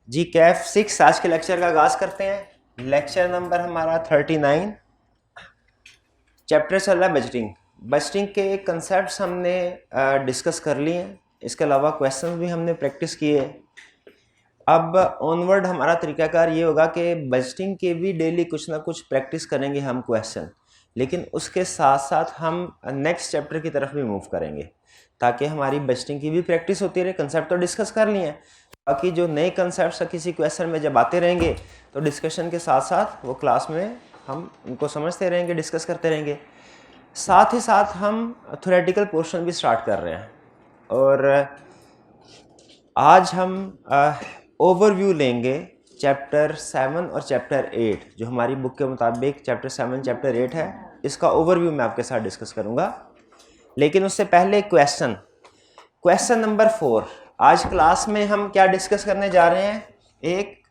जी कैफ 6 आज के लेक्चर का आगाज करते हैं। लेक्चर नंबर हमारा 39, चैप्टर चल रहा है बजटिंग। बजटिंग के कंसेप्ट्स हमने डिस्कस कर लिए हैं, इसके अलावा क्वेश्चंस भी हमने प्रैक्टिस किए। अब ऑनवर्ड हमारा तरीकाकार ये होगा कि बजटिंग के भी डेली कुछ ना कुछ प्रैक्टिस करेंगे हम क्वेश्चन, लेकिन उसके साथ साथ हम नेक्स्ट चैप्टर की तरफ भी मूव करेंगे ताकि हमारी बजटिंग की भी प्रैक्टिस होती रहे। कंसेप्ट तो डिस्कस कर लिए हैं, बाकी जो नए कंसेप्ट किसी क्वेश्चन में जब आते रहेंगे तो डिस्कशन के साथ साथ वो क्लास में हम उनको समझते रहेंगे, डिस्कस करते रहेंगे। साथ ही साथ हम थ्योरेटिकल पोर्शन भी स्टार्ट कर रहे हैं और आज हम ओवरव्यू लेंगे चैप्टर 7 और चैप्टर 8। जो हमारी बुक के मुताबिक चैप्टर 7 चैप्टर 8 है, इसका ओवरव्यू मैं आपके साथ डिस्कस करूंगा। लेकिन उससे पहले क्वेश्चन नंबर 4। आज क्लास में हम क्या डिस्कस करने जा रहे हैं? एक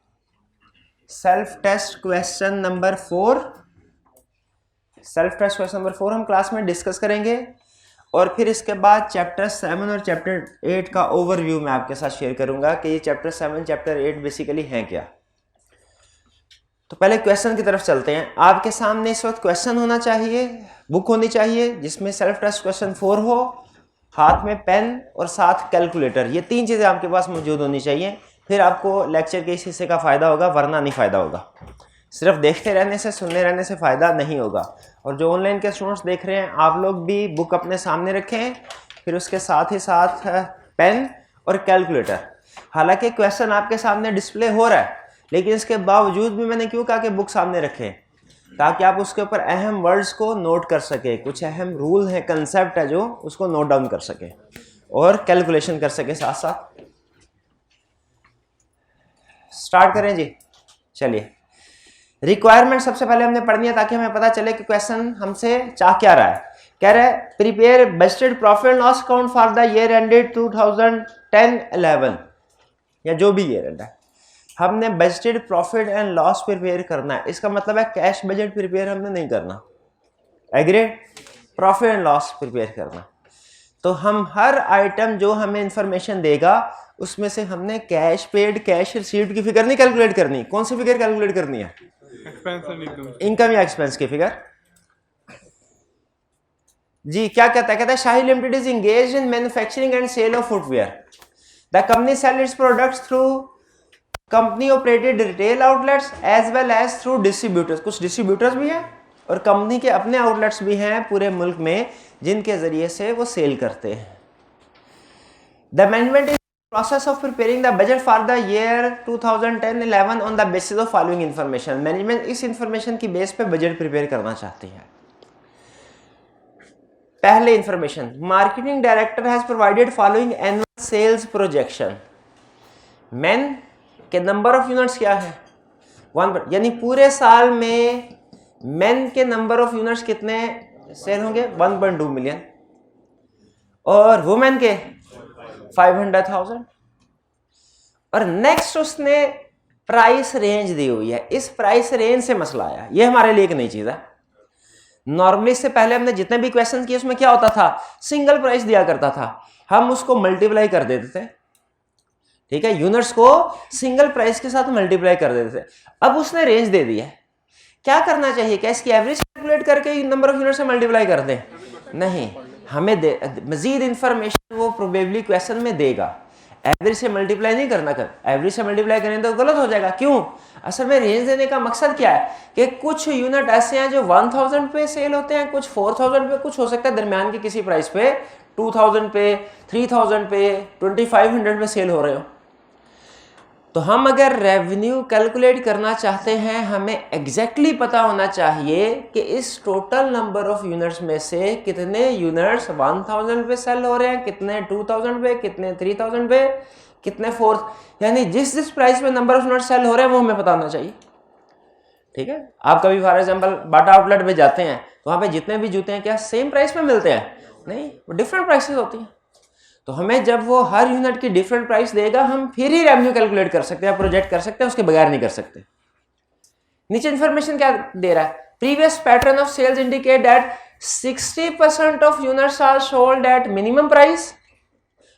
सेल्फ टेस्ट क्वेश्चन नंबर 4 हम क्लास में डिस्कस करेंगे और फिर इसके बाद चैप्टर 7 और चैप्टर 8 का ओवरव्यू मैं आपके साथ शेयर करूंगा कि ये चैप्टर 7 चैप्टर 8 बेसिकली हैं क्या। तो पहले क्वेश्चन की तरफ चलते हैं। आपके सामने इस वक्त क्वेश्चन होना चाहिए, बुक होनी चाहिए जिसमें सेल्फ टेस्ट क्वेश्चन 4 हो, हाथ में पेन और साथ कैलकुलेटर। ये तीन चीज़ें आपके पास मौजूद होनी चाहिए, फिर आपको लेक्चर के इस हिस्से का फ़ायदा होगा, वरना नहीं फ़ायदा होगा। सिर्फ देखते रहने से, सुनने रहने से फ़ायदा नहीं होगा। और जो ऑनलाइन के स्टूडेंट्स देख रहे हैं, आप लोग भी बुक अपने सामने रखें, फिर उसके साथ ही साथ पेन और कैलकुलेटर। हालांकि क्वेश्चन आपके सामने डिस्प्ले हो रहा है, लेकिन इसके बावजूद भी मैंने क्यों कहा कि बुक सामने रखें, ताकि आप उसके ऊपर अहम वर्ड्स को नोट कर सके, कुछ अहम रूल हैं, कंसेप्ट है जो उसको नोट डाउन कर सके और कैलकुलेशन कर सके साथ साथ। स्टार्ट करें जी। चलिए, रिक्वायरमेंट सबसे पहले हमने पढ़नी है ताकि हमें पता चले कि क्वेश्चन हमसे चाह क्या रहा है। कह रहा है prepare budgeted profit and loss account for the year ended 2010-11 या जो भी ईयर एंड है। हमने budgeted profit and loss prepare करना है। इसका मतलब है कैश बजट प्रिपेयर हमने नहीं करना, agreed? Profit and loss prepare करना। तो हम हर आइटम जो हमें इंफॉर्मेशन देगा उसमें से हमने कैश पेड, कैश रिसीव्ड की फिगर नहीं कैलकुलेट करनी। कौन सी फिगर कैलकुलेट करनी है? इनकम या एक्सपेंस की फिगर। जी क्या कहता है? कहता है Shahi limited is engaged in manufacturing and sale of footwear. The company sale its products through company operated retail outlets as well as through distributors. कुछ डिस्ट्रीब्यूटर्स भी हैं और कंपनी के अपने आउटलेट्स भी हैं पूरे मुल्क में जिनके जरिए से वो सेल करते हैं। The management is process of preparing the budget for the year 2010-11 on the basis of following information. Management इस इंफॉर्मेशन की बेस पे बजट प्रिपेयर करना चाहती है। पहले information, marketing director has provided following annual sales projection. Men के number of units क्या है? 1, यानी पूरे साल में मेन के नंबर ऑफ यूनिट्स कितने सेल होंगे? 1.2 मिलियन। और वुमेन के 500,000। और नेक्स्ट उसने प्राइस रेंज दी हुई है। इस प्राइस रेंज से मसला आया, ये हमारे लिए एक नई चीज है। नॉर्मली इससे पहले हमने जितने भी क्वेश्चन किए उसमें क्या होता था? सिंगल प्राइस दिया करता था, हम उसको मल्टीप्लाई कर देते थे। ठीक है, यूनिट्स को सिंगल प्राइस के साथ मल्टीप्लाई कर देते थे। अब उसने रेंज दे दी है, क्या करना चाहिए? क्या इसकी एवरेज कैलकुलेट करके नंबर ऑफ यूनिट से मल्टीप्लाई कर दें? नहीं, हमें मजीद इंफॉर्मेशन वो प्रोबेबली क्वेश्चन में देगा। एवरेज से मल्टीप्लाई नहीं करना। कर एवरेज से मल्टीप्लाई करें तो गलत हो जाएगा। क्यों? असल में रेंज देने का मकसद क्या है कि कुछ यूनिट ऐसे हैं जो 1000 पे सेल होते हैं, कुछ 4000 पे, कुछ हो सकता है दरमियान के किसी प्राइस पे 2000 पे, 3000 पे, 2500 पे सेल हो रहे हो। तो हम अगर रेवेन्यू कैलकुलेट करना चाहते हैं, हमें एग्जैक्टली पता होना चाहिए कि इस टोटल नंबर ऑफ यूनिट्स में से कितने यूनिट्स 1000 पे सेल हो रहे हैं, कितने 2000 पे, कितने 3000 पे, कितने 4, यानी जिस प्राइस पे नंबर ऑफ यूनिट्स सेल हो रहे हैं वो हमें पता होना चाहिए। ठीक है, आप कभी फॉर एग्जांपल बाटा आउटलेट पे जाते हैं तो वहां पे जितने भी जूते हैं क्या सेम प्राइस पे मिलते हैं? नहीं, वो डिफरेंट प्राइसेस होती हैं। तो हमें जब वो हर यूनिट की डिफरेंट प्राइस देगा, हम फिर ही रेवेन्यू कैलकुलेट कर सकते हैं, प्रोजेक्ट कर सकते हैं, उसके बगैर नहीं कर सकते। नीचे इंफॉर्मेशन क्या दे रहा है? Previous pattern of sales indicate that 60% of units are sold at minimum price.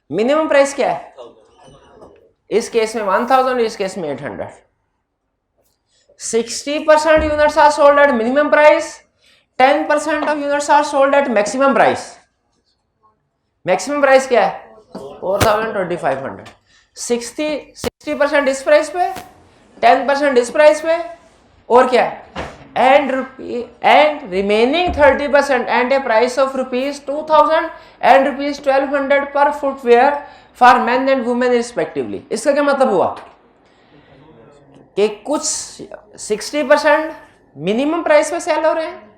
Minimum price क्या है? इस केस में 1000, इस केस में 800। 60% units are sold at minimum price, 10% of units are sold at maximum price. maximum price क्या है? 42,500। 60% इस price पे, 10% इस प्राइस पे, और क्या है? and remaining 30% and a price of rupees 2000 and rupees 1200 per footwear for men and women respectively। इसका क्या मतलब हुआ कि कुछ 60% मिनिमम प्राइस पे सेल हो रहे हैं,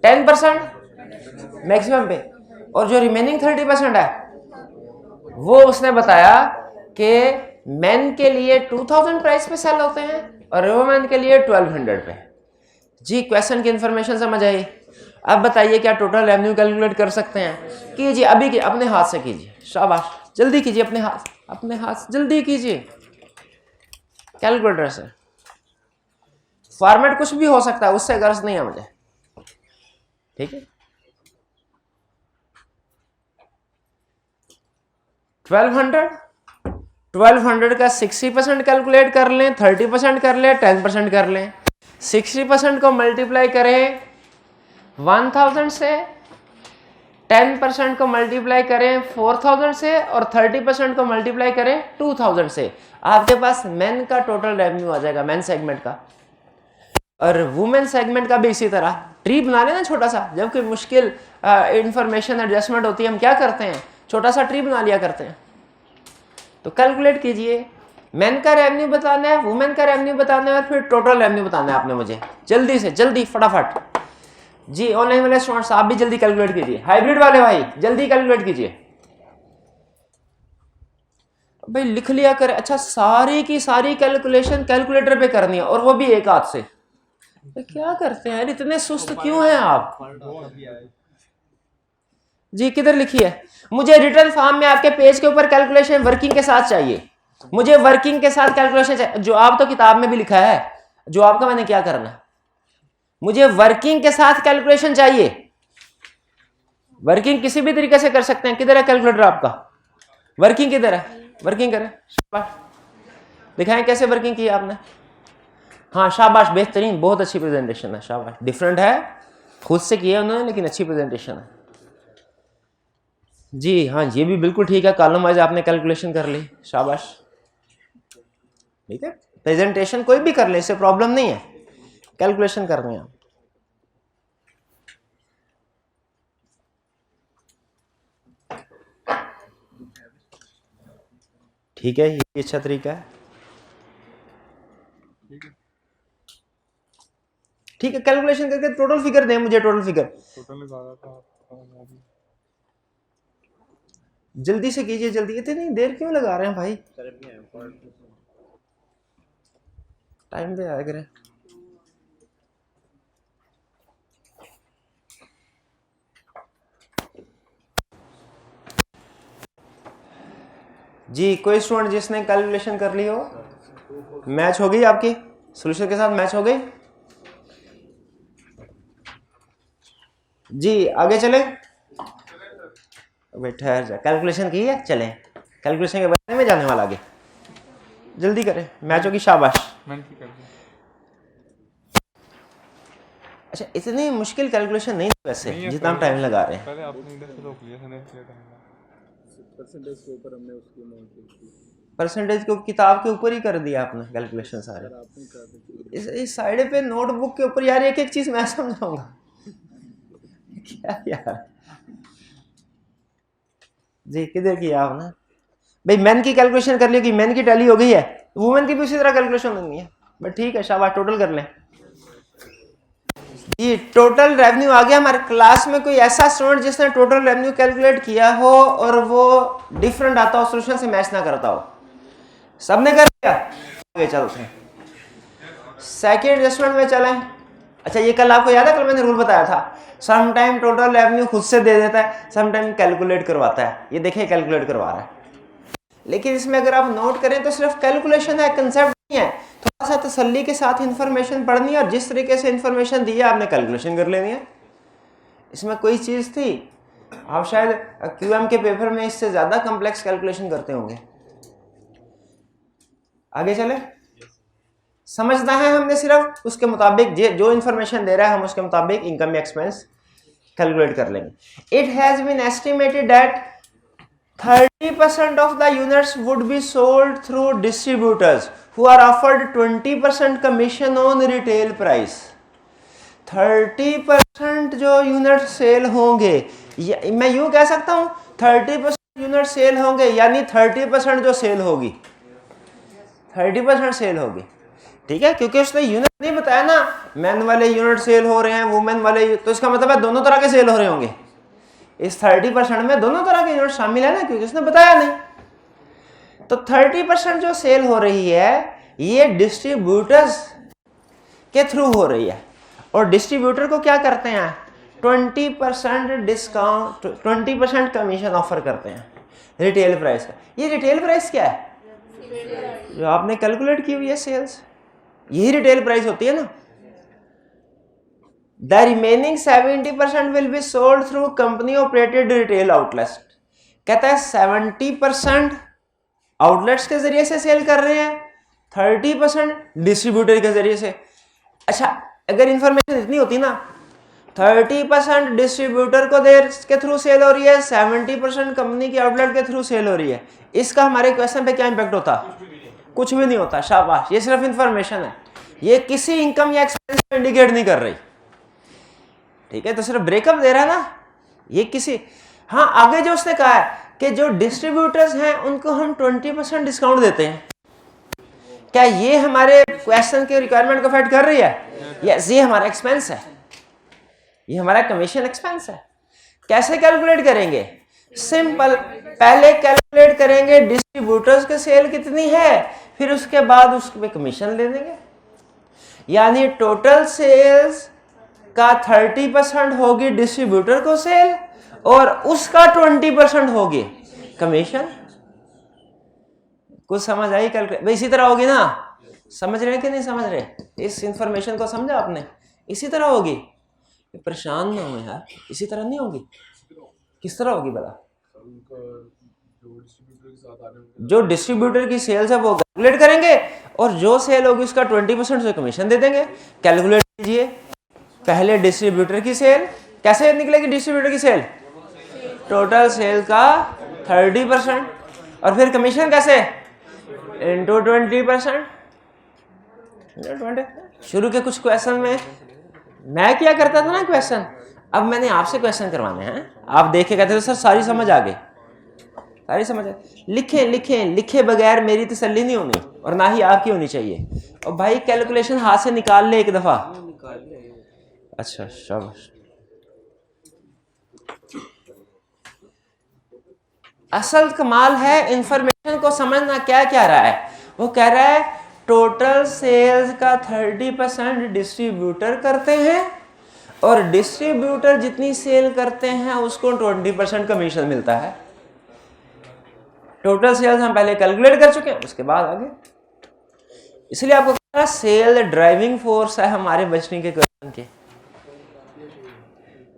10% मैक्सिमम पे, और जो रिमेनिंग 30% है वो उसने बताया कि मेन के लिए 2000 प्राइस पे सेल होते हैं और वुमेन के लिए 1200 पे। जी क्वेश्चन की इंफॉर्मेशन समझ आई? अब बताइए क्या टोटल रेवेन्यू कैलकुलेट कर सकते हैं? कीजिए अभी की, अपने हाथ से कीजिए, शाबाश, जल्दी कीजिए, अपने हाथ जल्दी कीजिए कैलकुलेटर से। फॉर्मेट कुछ भी हो सकता है, उससे गर्ज नहीं है मुझे, ठीक है। 1200 का 60% कैलकुलेट कर लें, 30% कर लें, 10% कर लें। 60% को मल्टीप्लाई करें 1000 से, 10% को मल्टीप्लाई करें 4000 से, और 30% को मल्टीप्लाई करें 2000 से। आपके पास मेन का टोटल रेवेन्यू आ जाएगा, मेन सेगमेंट का। और वुमेन सेगमेंट का भी इसी तरह ट्री बना लेना छोटा सा। जब कोई मुश्किल इंफॉर्मेशन एडजस्टमेंट होती है, हम क्या करते हैं, छोटा सा ट्री बना लिया करते हैं। तो कैलकुलेट कीजिए, मेन का रेवेन्यू बताना है, वुमेन का रेवेन्यू बताना है, और फिर टोटल रेवेन्यू बताना है आपने मुझे। जल्दी से जल्दी, फटाफट। जी ऑनलाइन वाले स्टूडेंट्स आप भी जल्दी कैलकुलेट कीजिए, हाइब्रिड वाले भाई जल्दी कैलकुलेट कीजिए। भाई लिख लिया कर। अच्छा, सारी की सारी कैलकुलेशन कैलकुलेटर पे करनी है, और वो भी एक हाथ से। तो क्या करते हैं यार, इतने सुस्त क्यों हैं आप? जी किधर लिखी है? मुझे रिटर्न फॉर्म में आपके पेज के ऊपर कैलकुलेशन वर्किंग के साथ चाहिए। मुझे वर्किंग के साथ कैलकुलेशन चाहिए। जो आप तो किताब में भी लिखा है, जो आपका मैंने क्या करना है, मुझे वर्किंग के साथ कैलकुलेशन चाहिए। वर्किंग किसी भी तरीके से कर सकते हैं। किधर है कैलकुलेटर आपका? वर्किंग किधर है? वर्किंग करें, दिखाएं कैसे वर्किंग की आपने। हाँ शाबाश, बेहतरीन, बहुत अच्छी प्रेजेंटेशन है, शाबाश। डिफरेंट है, खुद से किया उन्होंने, लेकिन अच्छी प्रेजेंटेशन है। जी हाँ, ये भी बिल्कुल ठीक है, कॉलम वाइज आपने कैलकुलेशन कर ली, शाबाश। ठीक है, प्रेजेंटेशन कोई भी कर ले, इससे प्रॉब्लम नहीं है, कैलकुलेशन करनी है। ठीक है, ये अच्छा तरीका है। ठीक है, कैलकुलेशन करके टोटल फिगर दें मुझे, टोटल फिगर जल्दी से कीजिए, जल्दी। इतनी देर क्यों लगा रहे हैं भाई? टाइम पे आया करें। जी कोई स्टूडेंट जिसने कैलकुलेशन कर ली हो? मैच हो गई आपकी सॉल्यूशन के साथ, मैच हो गई? जी आगे चले, ठहर जा, कैलकुलेशन की है, चलें कैलकुलेशन के बारे में जाने वाला, आगे जल्दी करें, मैच होगी, शाबाश। अच्छा, इतनी मुश्किल कैलकुलेशन नहीं वैसे जितना हम टाइम लगा रहे हैं। पहले आपने इधर से रोक लिया था, परसेंटेज के ऊपर हमने उसकी अमाउंट की, परसेंटेज को किताब के ऊपर ही कर दिया आपने कैलकुलेशन सारे। इस साइड पे नोटबुक के ऊपर यार एक एक चीज मैं समझाऊंगा क्या यार। जी किधर किया आपने? भाई मैन की कैलकुलेशन कर ली कि मैन की टैली हो गई है, वुमेन की भी उसी तरह कैलकुलेशन होनी है। बट ठीक है, शाबाश, टोटल कर लें। ये टोटल रेवेन्यू आ गया हमारे क्लास में। कोई ऐसा स्टूडेंट जिसने टोटल रेवेन्यू कैलकुलेट किया हो और वो डिफरेंट आता हो, सॉल्यूशन से मैच ना करता हो? सबने कर लिया? आगे चलते हैं, सेकंड एडजस्टमेंट में चलें। अच्छा, ये कल आपको याद है, कल मैंने रूल बताया था, सम टाइम टोटल रेवेन्यू खुद से दे देता है, सम टाइम कैलकुलेट करवाता है। ये देखिए कैलकुलेट करवा रहा है, लेकिन इसमें अगर आप नोट करें तो सिर्फ कैलकुलेशन है, कंसेप्ट नहीं है। थोड़ा सा तसल्ली के साथ इन्फॉर्मेशन पढ़नी है, और जिस तरीके से इन्फॉर्मेशन दी है आपने कैलकुलेशन कर लेनी है। इसमें कोई चीज़ थी, आप शायद क्यूएम के पेपर में इससे ज़्यादा कम्प्लेक्स कैलकुलेशन करते होंगे। आगे चले, समझना है हमने, सिर्फ उसके मुताबिक जो इंफॉर्मेशन दे रहा है हम उसके मुताबिक इनकम एक्सपेंस कैलकुलेट कर लेंगे। It has been estimated that 30% of the units would be sold through distributors who are offered 20% commission on retail price। 30% जो यूनिट सेल होंगे, मैं यूं कह सकता हूं 30% यूनिट सेल होंगे, यानी 30% जो सेल होगी 30% सेल होगी, ठीक है, क्योंकि उसने यूनिट नहीं बताया ना, मैन वाले यूनिट सेल हो रहे हैं, वुमेन वाले, तो इसका मतलब है दोनों तरह के सेल हो रहे होंगे। इस 30% में दोनों तरह के यूनिट शामिल है ना, क्योंकि उसने बताया नहीं। तो 30% जो सेल हो रही है ये डिस्ट्रीब्यूटर्स के थ्रू हो रही है, और डिस्ट्रीब्यूटर को क्या करते हैं, 20% डिस्काउंट, 20% कमीशन ऑफर करते हैं रिटेल प्राइस का। ये रिटेल प्राइस क्या है, जो आपने कैलकुलेट की हुई है सेल्स, यही रिटेल प्राइस होती है ना। The remaining 70% will be sold through company operated retail outlets। कहता है 70% आउटलेट्स के जरिए से सेल कर रहे हैं, 30% डिस्ट्रीब्यूटर के जरिए से। अच्छा, अगर इंफॉर्मेशन इतनी होती ना, 30% डिस्ट्रीब्यूटर को के थ्रू सेल हो रही है, 70% कंपनी के आउटलेट के थ्रू सेल हो रही है, इसका हमारे क्वेश्चन पे क्या इंपैक्ट होता, कुछ भी नहीं होता। शाबाश, ये सिर्फ इंफॉर्मेशन है, ये किसी इनकम या एक्सपेंस को इंडिकेट नहीं कर रही, ठीक है, तो सिर्फ ब्रेकअप दे रहा है ना ये किसी। हाँ, आगे जो उसने कहा है कि जो डिस्ट्रीब्यूटर्स हैं उनको हम 20% डिस्काउंट देते हैं, क्या ये हमारे क्वेश्चन के रिक्वायरमेंट को अफेक्ट कर रही है? यस, ये हमारा एक्सपेंस है, ये हमारा कमीशन एक्सपेंस है। कैसे कैलकुलेट करेंगे? सिंपल, पहले कैलकुलेट करेंगे डिस्ट्रीब्यूटर्स की सेल कितनी है, फिर उसके बाद उस पे कमीशन ले देंगे, यानी टोटल सेल्स का 30% होगी डिस्ट्रीब्यूटर को सेल और उसका 20% होगी कमीशन। कुछ समझ आई? कैलकुलेट इसी तरह होगी ना, समझ रहे हैं कि नहीं समझ रहे? इस इंफॉर्मेशन को समझा आपने? इसी तरह होगी, परेशान ना हो यार, इसी तरह नहीं होगी। किस तरह होगी भला? जो डिस्ट्रीब्यूटर की सेल्स है वो कैलकुलेट करेंगे और जो सेल होगी उसका 20% से कमीशन दे देंगे। कैलकुलेट कीजिए, पहले डिस्ट्रीब्यूटर की सेल, कैसे निकलेगी डिस्ट्रीब्यूटर की सेल? टोटल सेल का 30%, और फिर कमीशन कैसे? इंटू 20%। शुरू के कुछ क्वेश्चन में मैं क्या करता था ना क्वेश्चन, अब मैंने आपसे क्वेश्चन करवाने हैं, आप देख के कहते थे सर सारी समझ आ गई, सारी समझ आ गई। लिखे लिखे लिखे बगैर मेरी तसल्ली नहीं होनी और ना ही आपकी होनी चाहिए। और भाई कैलकुलेशन हाथ से निकाल ले एक दफा। अच्छा, शाबाश। असल कमाल है इंफॉर्मेशन को समझना। क्या कह रहा है वो? कह रहा है टोटल सेल्स का 30% डिस्ट्रीब्यूटर करते हैं और डिस्ट्रीब्यूटर जितनी सेल करते हैं उसको 20% कमीशन मिलता है। टोटल सेल्स हम पहले कैलकुलेट कर चुके हैं, उसके बाद आगे। इसलिए आपको कहा सेल ड्राइविंग फोर्स है हमारे बचने के क्वेश्चन के।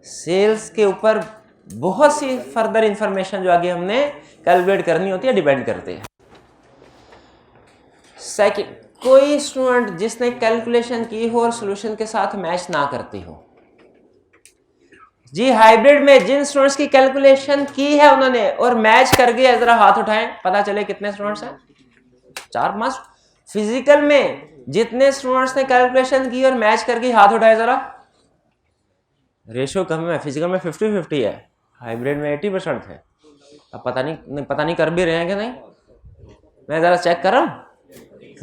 सेल्स के ऊपर बहुत सी फर्दर इंफॉर्मेशन जो आगे हमने कैलकुलेट करनी होती है डिपेंड करते हैं। सेकंड, कोई स्टूडेंट जिसने कैलकुलेशन की हो और सॉल्यूशन के साथ मैच ना करती हो। जी, हाइब्रिड में जिन स्टूडेंट्स की कैलकुलेशन की है उन्होंने और मैच कर गए, जरा हाथ उठाएं, पता चले कितने स्टूडेंट्स हैं? 4-5। फिजिकल में जितने स्टूडेंट्स ने कैलकुलेशन की और मैच कर गई, हाथ उठाए जरा। रेशियो कम है, फिजिकल में 50-50 है, हाइब्रिड में 80% है। अब पता नहीं कर भी रहे हैं कि नहीं, मैं जरा चेक कर रहा हूं,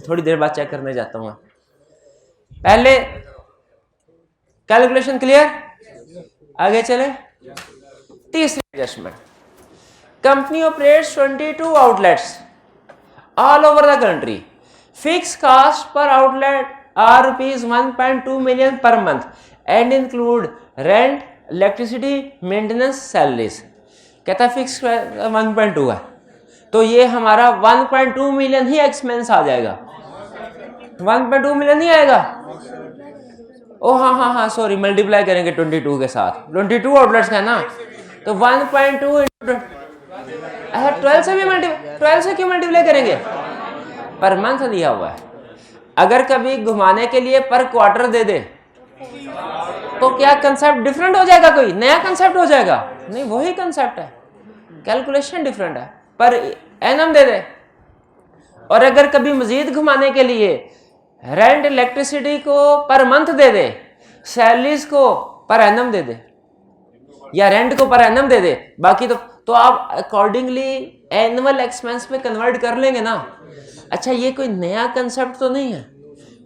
थोड़ी देर बाद चेक करने जाता हूं। पहले कैलकुलेशन क्लियर? आगे चले। तीसरी adjustment, company operates 22 outlets all over the country. Fix cost per outlet are ₹1.2 million per month and include rent, electricity, maintenance, salaries. कहता है फिक्स 1.2 है, तो ये हमारा 1.2 मिलियन ही एक्सपेंस आ जाएगा। 1.2 मिलियन नहीं आएगा? ओ हाँ, सॉरी, मल्टीप्लाई करेंगे 22 के साथ, 22 आउटलेट्स का ना, तो 1.2 12 से भी 12 से क्यों मल्टीप्लाई करेंगे? पर मंथ दिया हुआ है। अगर कभी घुमाने के लिए पर क्वार्टर दे दे तो क्या कंसेप्ट डिफरेंट हो जाएगा, कोई नया कंसेप्ट हो जाएगा? नहीं, वही कंसेप्ट है, कैलकुलेशन डिफरेंट है, पर एनम दे दे। और अगर कभी मजीद घुमाने के लिए रेंट इलेक्ट्रिसिटी को पर मंथ दे दे, सैलरीज को पर एनम दे दे, या रेंट को पर एनम दे दे, बाकी तो आप अकॉर्डिंगली एनुअल एक्सपेंस में कन्वर्ट कर लेंगे ना। अच्छा, ये कोई नया कंसेप्ट तो नहीं है,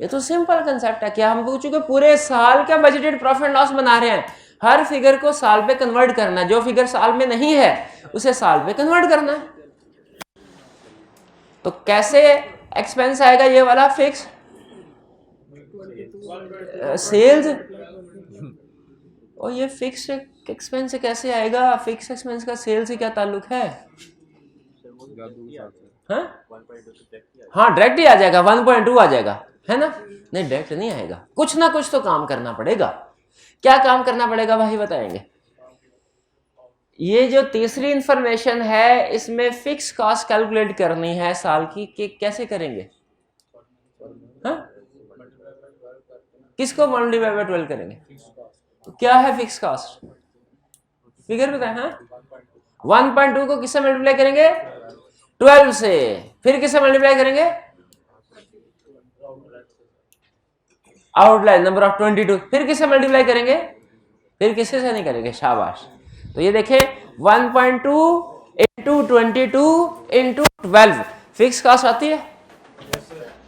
ये तो सिंपल कंसेप्ट है। क्या हम पूछो कि पूरे साल का बजटेड प्रॉफिट लॉस बना रहे हैं, हर फिगर को साल पे कन्वर्ट करना है, जो फिगर साल में नहीं है उसे साल पे कन्वर्ट करना है। तो कैसे एक्सपेंस आएगा ये वाला फिक्स सेल्स, और ये फिक्स एक्सपेंस कैसे आएगा? फिक्स एक्सपेंस का सेल से क्या ताल्लुक है? हाँ, डायरेक्ट ही आ जाएगा, 1.2 आ जाएगा, है ना? नहीं, डायरेक्ट नहीं आएगा, कुछ ना कुछ तो काम करना पड़ेगा। क्या काम करना पड़ेगा भाई, बताएंगे। ये जो तीसरी इंफॉर्मेशन है, इसमें फिक्स कॉस्ट कैलकुलेट करनी है साल की, कि कैसे करेंगे? हाँ, किसको मल्टीप्लाई बाय 12 करेंगे? तो क्या है फिक्स कॉस्ट, फिगर बताए। हाँ, 1.2 को किससे मल्टीप्लाई करेंगे? 12 से। फिर किससे मल्टीप्लाई करेंगे? Outline number of 22। फिर किससे मल्टीप्लाई करेंगे? फिर किसी से नहीं करेंगे, शाबाश। तो ये देखें, 1.2 इंटू 22 इंटू 12 फिक्स कॉस्ट आती है।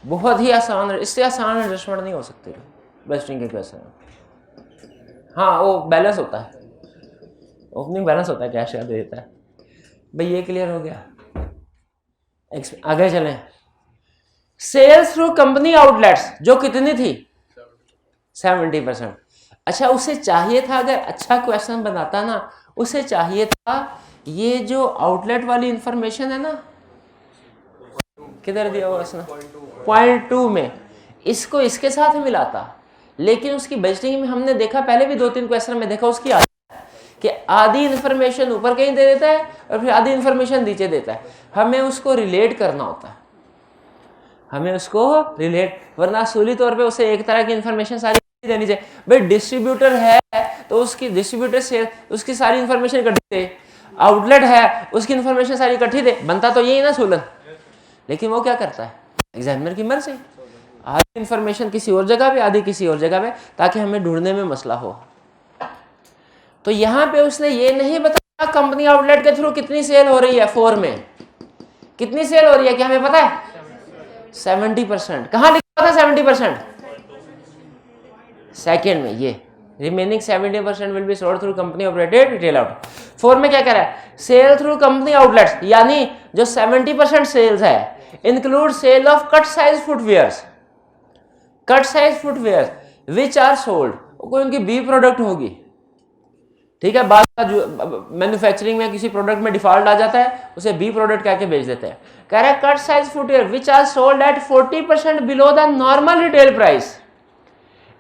बहुत ही आसान, इससे आसान एडजस्टमेंट नहीं हो सकती बजटिंग के क्वेश्चन में। हाँ, वो बैलेंस होता है, ओपनिंग बैलेंस होता है, कैश दे देता है भाई। ये क्लियर हो गया, आगे चलें। सेल्स थ्रू कंपनी आउटलेट्स जो कितनी थी? 70%। अच्छा, उसे चाहिए था, अगर अच्छा क्वेश्चन बनाता ना, उसे चाहिए था ये जो आउटलेट वाली इंफॉर्मेशन है ना, किधर दिया हुआ इसने? 0.2 में, इसको इसके साथ मिलाता। लेकिन उसकी बजटिंग में हमने देखा, पहले भी 2-3 क्वेश्चन में देखा, उसकी कि आधी इंफॉर्मेशन ऊपर कहीं दे देता है और फिर आधी इंफॉर्मेशन नीचे देता है। हमें उसको रिलेट करना होता है, हमें उसको रिलेट, वरना असूली तौर पे उसे एक तरह की इंफॉर्मेशन सारी देनी चाहिए। भाई डिस्ट्रीब्यूटर है तो उसकी डिस्ट्रीब्यूटर से उसकी सारी इंफॉर्मेशन इकट्ठी दे, आउटलेट है उसकी इंफॉर्मेशन सारी इकट्ठी दे, बनता तो यही ना सोलन। लेकिन वो क्या करता है, एग्जामिनर की मर्जी, आधी इंफॉर्मेशन किसी और जगह पे, आधी किसी और जगह पे, ताकि हमें ढूंढने में मसला हो। तो यहाँ पे उसने ये नहीं बताया कंपनी आउटलेट के थ्रू कितनी सेल हो रही है, 4 में कितनी सेल हो रही है, क्या हमें पता है? 70%। कहाँ लिखा था 70%? सेकेंड में, ये remaining 70% will be sold through company operated retail outlet. 4 में क्या कह रहा है? सेल थ्रू कंपनी आउटलेट्स, यानी जो 70% सेल्स है include sale of cut size footwears, cut size footwear which are sold, कोई उनकी बी प्रोडक्ट होगी, ठीक है। बाद का मैन्युफैक्चरिंग में किसी प्रोडक्ट में डिफॉल्ट आ जाता है, उसे बी प्रोडक्ट कह के बेच देते हैं। कह रहा है cut size footwear which are sold at 40% below the normal retail price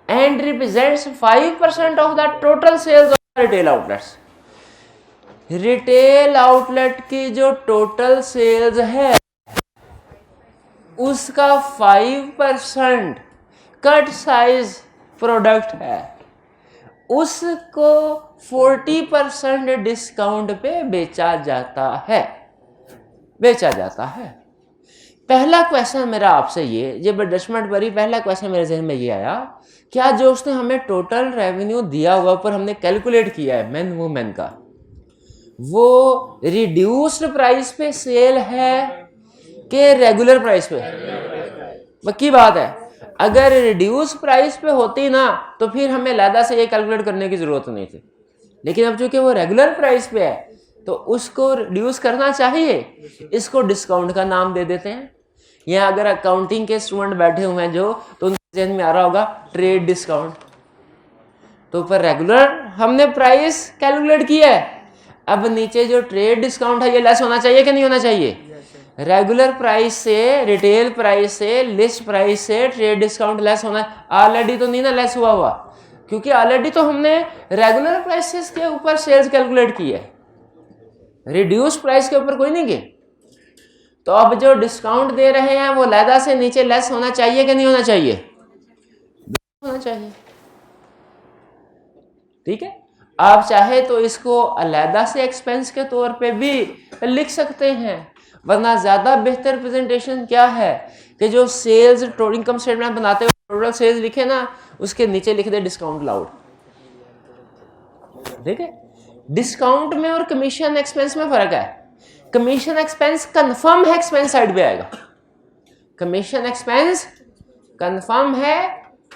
and represents 5% of the total sales of retail outlets. Retail outlet की जो टोटल सेल्स है उसका 5% कट साइज प्रोडक्ट है, उसको 40% डिस्काउंट पे बेचा जाता है, बेचा जाता है। पहला क्वेश्चन मेरा आपसे ये, जब एडजस्टमेंट भरी, पहला क्वेश्चन मेरे जहन में ये आया, क्या जो उसने हमें टोटल रेवेन्यू दिया हुआ पर हमने कैलकुलेट किया है मैन वुमेन का, वो रिड्यूस्ड प्राइस पे सेल है कि रेगुलर प्राइस पे? पक्की बात है, अगर रिड्यूस प्राइस पे होती ना तो फिर हमें लहदा से ये कैलकुलेट करने की जरूरत नहीं थी। लेकिन अब चूंकि वो रेगुलर प्राइस पे है तो उसको रिड्यूस करना चाहिए, इसको डिस्काउंट का नाम दे देते हैं। यहाँ अगर अकाउंटिंग के स्टूडेंट बैठे हुए हैं जो, तो उनके जहन में आ रहा होगा ट्रेड डिस्काउंट। तो ऊपर रेगुलर हमने प्राइस कैलकुलेट किया है, अब नीचे जो ट्रेड डिस्काउंट है ये लेस होना चाहिए कि नहीं होना चाहिए? रेगुलर प्राइस से, रिटेल प्राइस से, लिस्ट प्राइस से ट्रेड डिस्काउंट लेस होना। ऑलरेडी तो नहीं ना लेस हुआ हुआ, क्योंकि ऑलरेडी तो हमने रेगुलर प्राइसेस के ऊपर सेल्स कैलकुलेट की है, रिड्यूस प्राइस के ऊपर कोई नहीं की। तो अब जो डिस्काउंट दे रहे हैं वो अलहदा से नीचे लेस होना चाहिए कि नहीं होना चाहिए? होना चाहिए। ठीक है, आप चाहे तो इसको अलहदा से एक्सपेंस के तौर पे भी लिख सकते हैं, वरना ज्यादा बेहतर प्रेजेंटेशन क्या है कि जो सेल्स इनकम स्टेटमेंट बनाते हुए टोटल सेल्स लिखे ना, उसके नीचे लिख दे डिस्काउंट लाउड। ठीक है, डिस्काउंट में और कमीशन एक्सपेंस में फर्क है। कमीशन एक्सपेंस कंफर्म है एक्सपेंस साइड पे आएगा, कमीशन एक्सपेंस कंफर्म है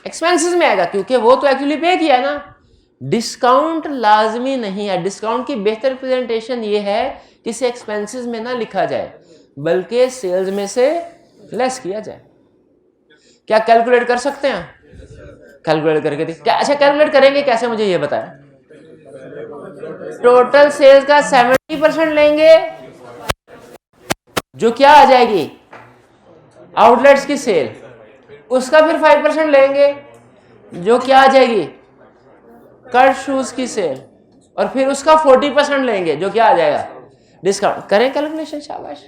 एक्सपेंसेस में आएगा, क्योंकि वो तो एक्चुअली पे किया ना। डिस्काउंट लाजमी नहीं है। डिस्काउंट की बेहतर प्रेजेंटेशन ये है कि इसे एक्सपेंसेस में ना लिखा जाए बल्कि सेल्स में से लेस किया जाए। क्या कैलकुलेट कर सकते हैं? कैलकुलेट करके क्या? अच्छा, कैलकुलेट करेंगे कैसे, मुझे ये बताएं। टोटल सेल्स का 70% लेंगे, जो क्या आ जाएगी आउटलेट्स की सेल, उसका फिर 5% लेंगे, जो क्या आ जाएगी कट शूज की सेल, और फिर उसका 40% लेंगे, जो क्या आ जाएगा डिस्काउंट। करें कैलकुलेशन, शाबाश,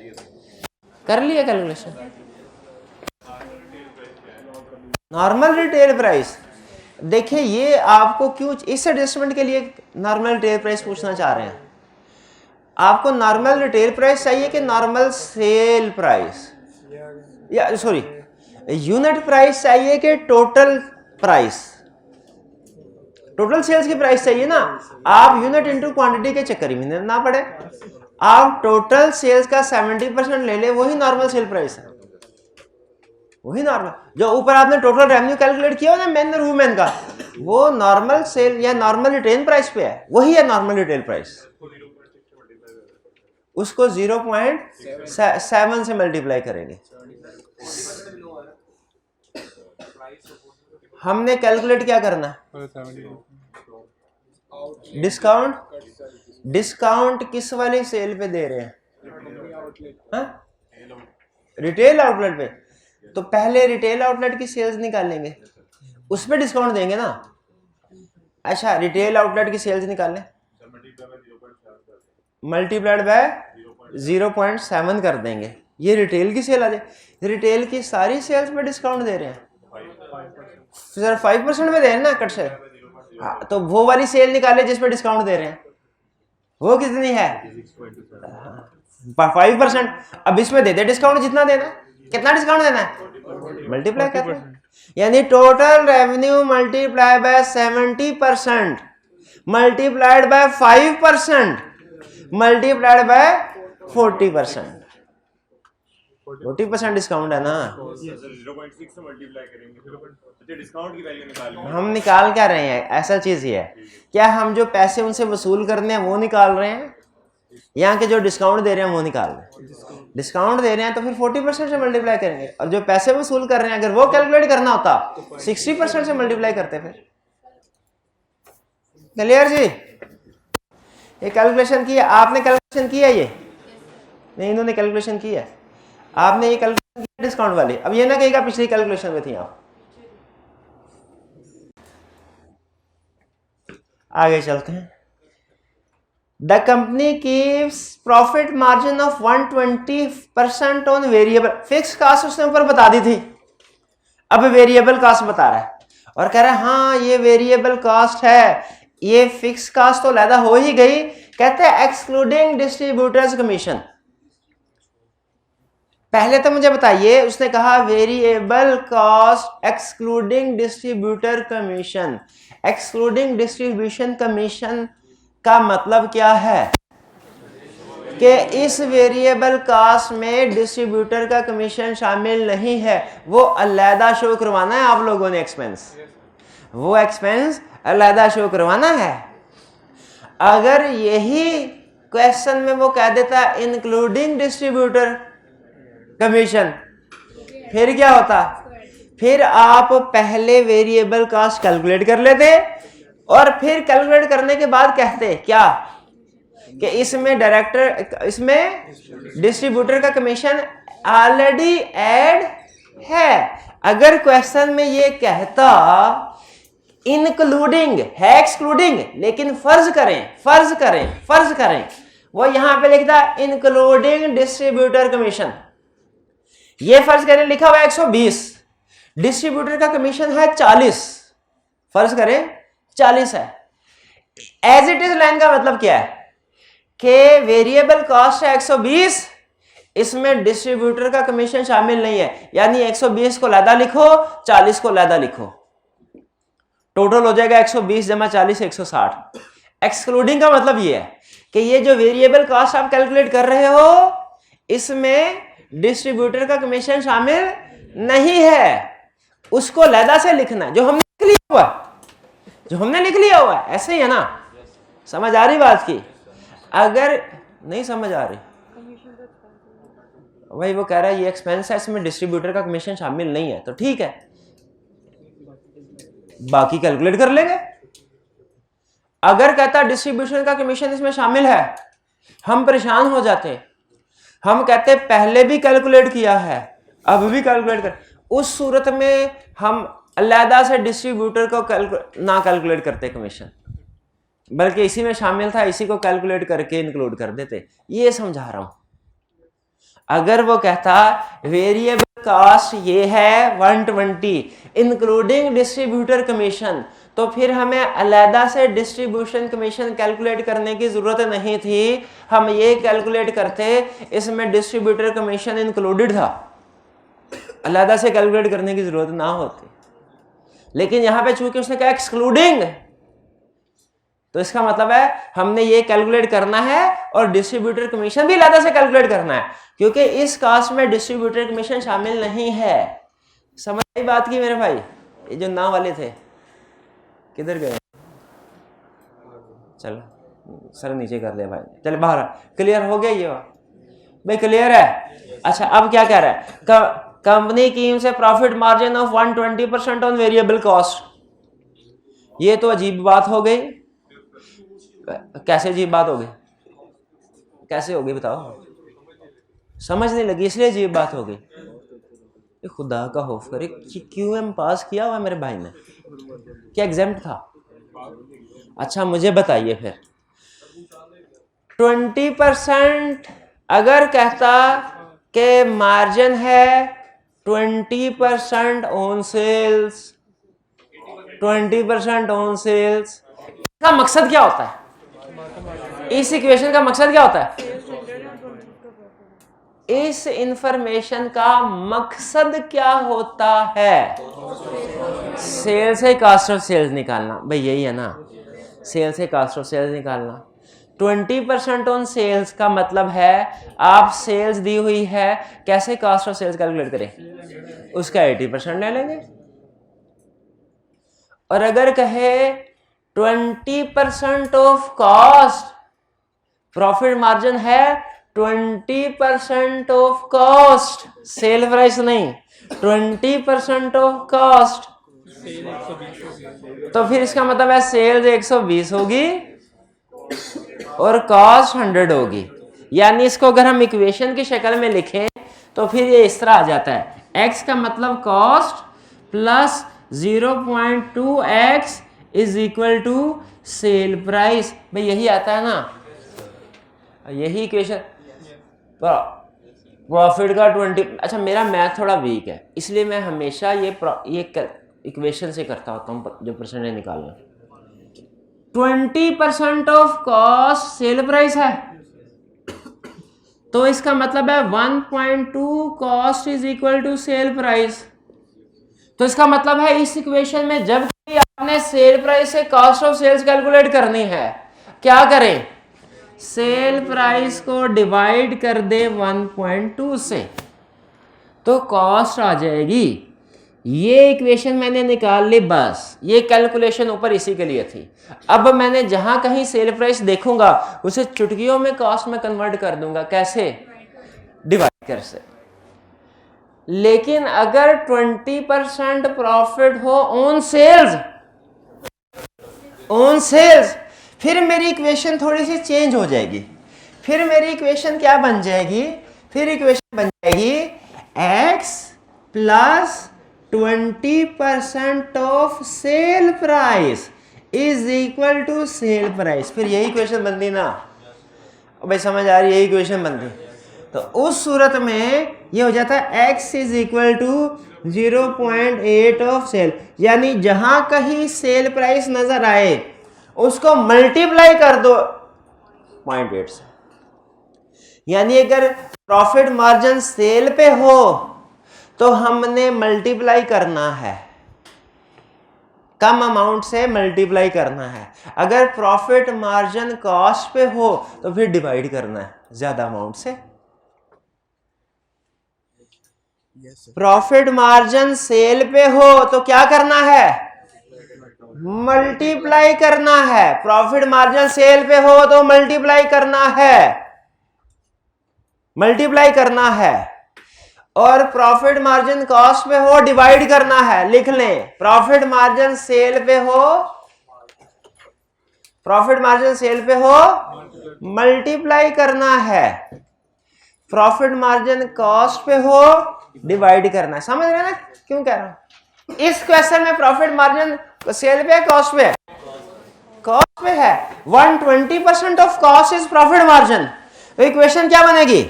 कर लिया कैलकुलेशन। नॉर्मल रिटेल प्राइस, देखिए ये आपको क्यों इस एडजस्टमेंट के लिए नॉर्मल रिटेल प्राइस पूछना चाह रहे हैं। आपको नॉर्मल रिटेल प्राइस चाहिए कि नॉर्मल सेल प्राइस, या सॉरी यूनिट प्राइस चाहिए कि टोटल प्राइस? टोटल सेल्स की प्राइस चाहिए ना। आप यूनिट इनटू क्वांटिटी के चक्कर में ना पड़े, आप टोटल सेल्स का 70% ले ले, वही नॉर्मल सेल प्राइस है, वही नॉर्मल। जो ऊपर आपने टोटल रेवेन्यू कैलकुलेट किया ना मेन और वुमेन का, वो नॉर्मल सेल या नॉर्मल रिटेल प्राइस पे है, वही है नॉर्मल रिटेल प्राइस। उसको 0.7 से मल्टीप्लाई करेंगे। हमने कैलकुलेट क्या करना है? डिस्काउंट। डिस्काउंट किस वाली सेल पे दे रहे हैं? रिटेल आउटलेट पे। तो पहले रिटेल आउटलेट की सेल्स निकालेंगे, उस पे डिस्काउंट देंगे ना। अच्छा, रिटेल आउटलेट की सेल्स निकालें, मल्टीप्लाइड बाय 0.7 कर देंगे, ये रिटेल की सेल आ जाए। रिटेल की सारी सेल्स पे डिस्काउंट दे रहे हैं, सर 5% में दे रहे हैं ना कट से। हाँ, तो वो वाली सेल निकाले जिस पे डिस्काउंट दे रहे हैं, वो कितनी है? 5%। अब इसमें दे दे डिस्काउंट जितना देना है। कितना डिस्काउंट देना है? मल्टीप्लाई करते हैं, यानी total revenue multiply by 70% multiplied by 5% multiplied by 40%। 40% discount है ना। 0.6 से मल्टीप्लाई करेंगे, डिस्काउंट की वैल्यू निकालेंगे। हम निकाल क्या रहे हैं? ऐसा चीज ही है, क्या हम जो पैसे उनसे वसूल करने हैं वो निकाल रहे हैं, यहाँ के जो डिस्काउंट दे रहे हैं वो निकाल रहे हैं? डिस्काउंट दे रहे हैं तो फिर 40% से मल्टीप्लाई करेंगे, और जो पैसे वसूल कर रहे हैं अगर वो कैलकुलेट करना होता 60% से मल्टीप्लाई करते। फिर क्लियर जी? ये कैलकुलेशन किया आपने? कैलकुलेशन किया ये नहीं, इन्होंने कैलकुलेशन किया, आपने ये कैलकुलेशन किया डिस्काउंट वाली। अब ये ना कहेगा पिछली कैलकुलेशन में थी आप। आगे चलते हैं। The company keeps profit margin of 120% on variable. Fix cost उसने ऊपर बता दी थी, अब वेरिएबल कास्ट बता रहा है और कह रहा है हाँ ये वेरिएबल कास्ट है, ये फिक्स कास्ट तो अलहदा हो ही गई। कहते हैं एक्सक्लूडिंग डिस्ट्रीब्यूटर्स कमीशन। पहले तो मुझे बताइए, उसने कहा variable cost excluding distributor commission. Excluding distribution commission का मतलब क्या है कि इस वेरिएबल कॉस्ट में डिस्ट्रीब्यूटर का कमीशन शामिल नहीं है, वो अलहदा शो करवाना है आप लोगों ने एक्सपेंस, वो एक्सपेंस अलहदा शो करवाना है। अगर यही क्वेश्चन में वो कह देता इंक्लूडिंग डिस्ट्रीब्यूटर कमीशन, फिर क्या होता? फिर आप पहले वेरिएबल कॉस्ट कैलकुलेट कर लेते और फिर कैलकुलेट करने के बाद कहते क्या कि इसमें डिस्ट्रीब्यूटर का कमीशन ऑलरेडी ऐड है। अगर क्वेश्चन में ये कहता इंक्लूडिंग है, एक्सक्लूडिंग, लेकिन फर्ज करें वो यहां पे लिखता इंक्लूडिंग डिस्ट्रीब्यूटर कमीशन, ये फर्ज करें लिखा हुआ है 120, डिस्ट्रीब्यूटर का कमीशन है 40, फर्ज करें 40 है। एज इट इज लाइन का मतलब क्या है कि वेरिएबल कॉस्ट है 120, इसमें डिस्ट्रीब्यूटर का कमीशन शामिल नहीं है, यानी 120 को लैदा लिखो, 40 को लैदा लिखो, टोटल हो जाएगा 120 जमा 40 160। एक्सक्लूडिंग का मतलब ये है कि ये जो वेरिएबल कॉस्ट आप कैलकुलेट कर रहे हो इसमें डिस्ट्रीब्यूटर का कमीशन शामिल नहीं है, उसको लैदा से लिखना है, जो हमने लिख लिया हुआ है, जो हमने लिख लिया हुआ है। ऐसे ही है ना, समझ आ रही बात की? अगर नहीं समझ आ रही भाई, वो कह रहा है ये एक्सपेंस है, इसमें डिस्ट्रीब्यूटर का कमीशन शामिल नहीं है, तो ठीक है, बाकी कैलकुलेट कर लेंगे। अगर कहता डिस्ट्रीब्यूशन का कमीशन इसमें शामिल है, हम परेशान हो जाते, हम कहते पहले भी कैलकुलेट किया है अब भी कैलकुलेट कर, उस सूरत में हम अलहदा से डिस्ट्रीब्यूटर को ना कैलकुलेट करते कमीशन, बल्कि इसी में शामिल था, इसी को कैलकुलेट करके इंक्लूड कर देते। ये समझा रहा हूं। अगर वो कहता वेरिएबल कॉस्ट ये है 120 इंक्लूडिंग डिस्ट्रीब्यूटर कमीशन, तो फिर हमें अलहदा से डिस्ट्रीब्यूशन कमीशन कैलकुलेट करने की जरूरत नहीं थी, हम ये कैलकुलेट करते इसमें डिस्ट्रीब्यूटर कमीशन इंक्लूडेड था, अलहदा से कैलकुलेट करने की जरूरत ना होती। लेकिन यहां पे चूंकि उसने कहा एक्सक्लूडिंग, तो इसका मतलब है हमने ये कैलकुलेट करना है और डिस्ट्रीब्यूटर कमीशन भी अलहदा से कैलकुलेट करना है, क्योंकि इस कास्ट में डिस्ट्रीब्यूटर कमीशन शामिल नहीं है। समझ आई बात की मेरे भाई? ये जो ना वाले थे किधर गए? चलो सर नीचे कर ले भाई, चल बाहर। क्लियर हो गया ये भाई? क्लियर है? अच्छा, अब क्या कह रहा है? कंपनी की से profit margin of 120% on variable cost. ये तो अजीब बात हो गई। कैसे अजीब बात हो गई? कैसे हो गई बताओ? समझ नहीं लगी इसलिए अजीब बात हो गई। खुदा का खौफ करे, क्यूएम पास किया हुआ मेरे भाई ने, क्या एग्जाम्प्ट था? अच्छा मुझे बताइए फिर 20% अगर कहता कि मार्जिन है 20% ऑन सेल्स, 20% ऑन सेल्स, इसका मकसद क्या होता है? इस इक्वेशन का मकसद क्या होता है? इस इंफॉर्मेशन का मकसद क्या होता है? सेल से कास्ट ऑफ सेल्स निकालना। भाई यही है ना, सेल से कास्ट ऑफ सेल्स निकालना। 20% ऑन सेल्स का मतलब है आप सेल्स दी हुई है, कैसे कास्ट ऑफ सेल्स कैलकुलेट करें? उसका 80% ले लेंगे। और अगर कहे 20% ऑफ कॉस्ट, प्रॉफिट मार्जिन है 20% ऑफ कॉस्ट, सेल प्राइस नहीं, 20% ऑफ कॉस्ट, तो फिर इसका मतलब है सेल्स 120 होगी और कॉस्ट 100 होगी। यानी इसको अगर हम इक्वेशन की शक्ल में लिखें तो फिर ये इस तरह आ जाता है, x का मतलब cost plus 0.2x is equal to sale price. भाई यही आता है ना, यही इक्वेशन। प्रॉफिट का 20, अच्छा मेरा मैथ थोड़ा वीक है इसलिए मैं हमेशा ये इक्वेशन से करता होता हूँ जो परसेंटेज निकालना। 20% ऑफ कॉस्ट सेल प्राइस है, तो इसका मतलब है 1.2 cost is equal to sale price. तो इसका मतलब है इस इक्वेशन में जब भी आपने सेल प्राइस से कॉस्ट ऑफ सेल्स कैलकुलेट करनी है, क्या करें? सेल प्राइस को डिवाइड कर दे 1.2 से, तो कॉस्ट आ जाएगी। ये इक्वेशन मैंने निकाल ली, बस ये कैलकुलेशन ऊपर इसी के लिए थी। अब मैंने जहां कहीं सेल प्राइस देखूंगा उसे चुटकियों में कॉस्ट में कन्वर्ट कर दूंगा। कैसे? डिवाइड कर से। लेकिन अगर 20% प्रॉफिट हो ऑन सेल्स, फिर मेरी इक्वेशन थोड़ी सी चेंज हो जाएगी। फिर मेरी इक्वेशन क्या बन जाएगी? फिर इक्वेशन बन जाएगी x plus 20% of sale price is equal to sale price. फिर यही इक्वेशन बनती ना? भाई समझ आ रही है? यही इक्वेशन बनती। तो उस सूरत में ये हो जाता है x is equal to 0.8 of sale, यानी जहां कहीं सेल प्राइस नजर आए उसको मल्टीप्लाई कर दो 0.8 से। यानी अगर प्रॉफिट मार्जिन सेल पे हो तो हमने मल्टीप्लाई करना है, कम अमाउंट से मल्टीप्लाई करना है। अगर प्रॉफिट मार्जिन कॉस्ट पे हो तो फिर डिवाइड करना है ज्यादा अमाउंट से। प्रॉफिट मार्जिन सेल पे हो तो क्या करना है, मल्टीप्लाई करना है। प्रॉफिट मार्जिन सेल पे हो तो मल्टीप्लाई करना है, मल्टीप्लाई करना है। और प्रॉफिट मार्जिन कॉस्ट पे हो डिवाइड करना है। लिख लें, प्रॉफिट मार्जिन सेल पे हो, प्रॉफिट मार्जिन सेल पे हो मल्टीप्लाई करना है, प्रॉफिट मार्जिन कॉस्ट पे हो डिवाइड करना है। समझ रहे ना क्यों कह रहा हूं? इस क्वेश्चन में प्रॉफिट मार्जिन सेल पे कॉस्ट पे, कॉस्ट पे है। 120% of cost is profit margin. तो इक्वेशन क्या बनेगी,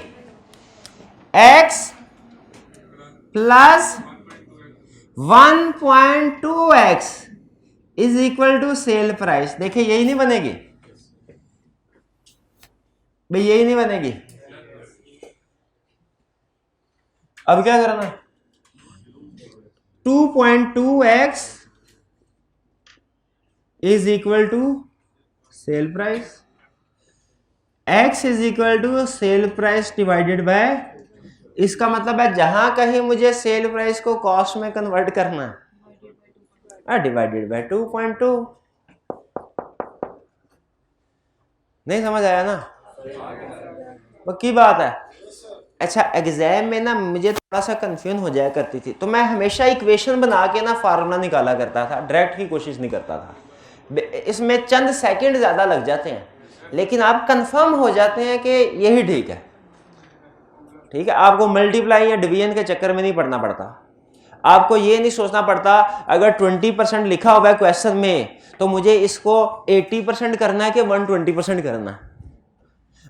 x plus 1.2x is equal to sale price. देखिए यही नहीं बनेगी भाई, यही नहीं बनेगी। अब क्या करना है, 2.2x is equal to sale price, x is equal to sale price divided by, इसका मतलब है जहां कहीं मुझे सेल प्राइस को कॉस्ट में कन्वर्ट करना है, डिवाइडेड बाय 2.2। नहीं समझ आया ना, पक्की बात है। अच्छा, एग्जाम में ना मुझे थोड़ा सा कंफ्यूजन हो जाया करती थी, तो मैं हमेशा इक्वेशन बना के ना फार्मूला निकाला करता था, डायरेक्ट की कोशिश नहीं करता था। इसमें चंद सेकंड ज्यादा लग जाते हैं, लेकिन आप कंफर्म हो जाते हैं कि यही ठीक है। ठीक है, आपको मल्टीप्लाई या डिवीजन के चक्कर में नहीं पड़ना पड़ता। आपको ये नहीं सोचना पड़ता अगर 20% लिखा हुआ है क्वेश्चन में तो मुझे इसको 80% करना है कि 120% करना है,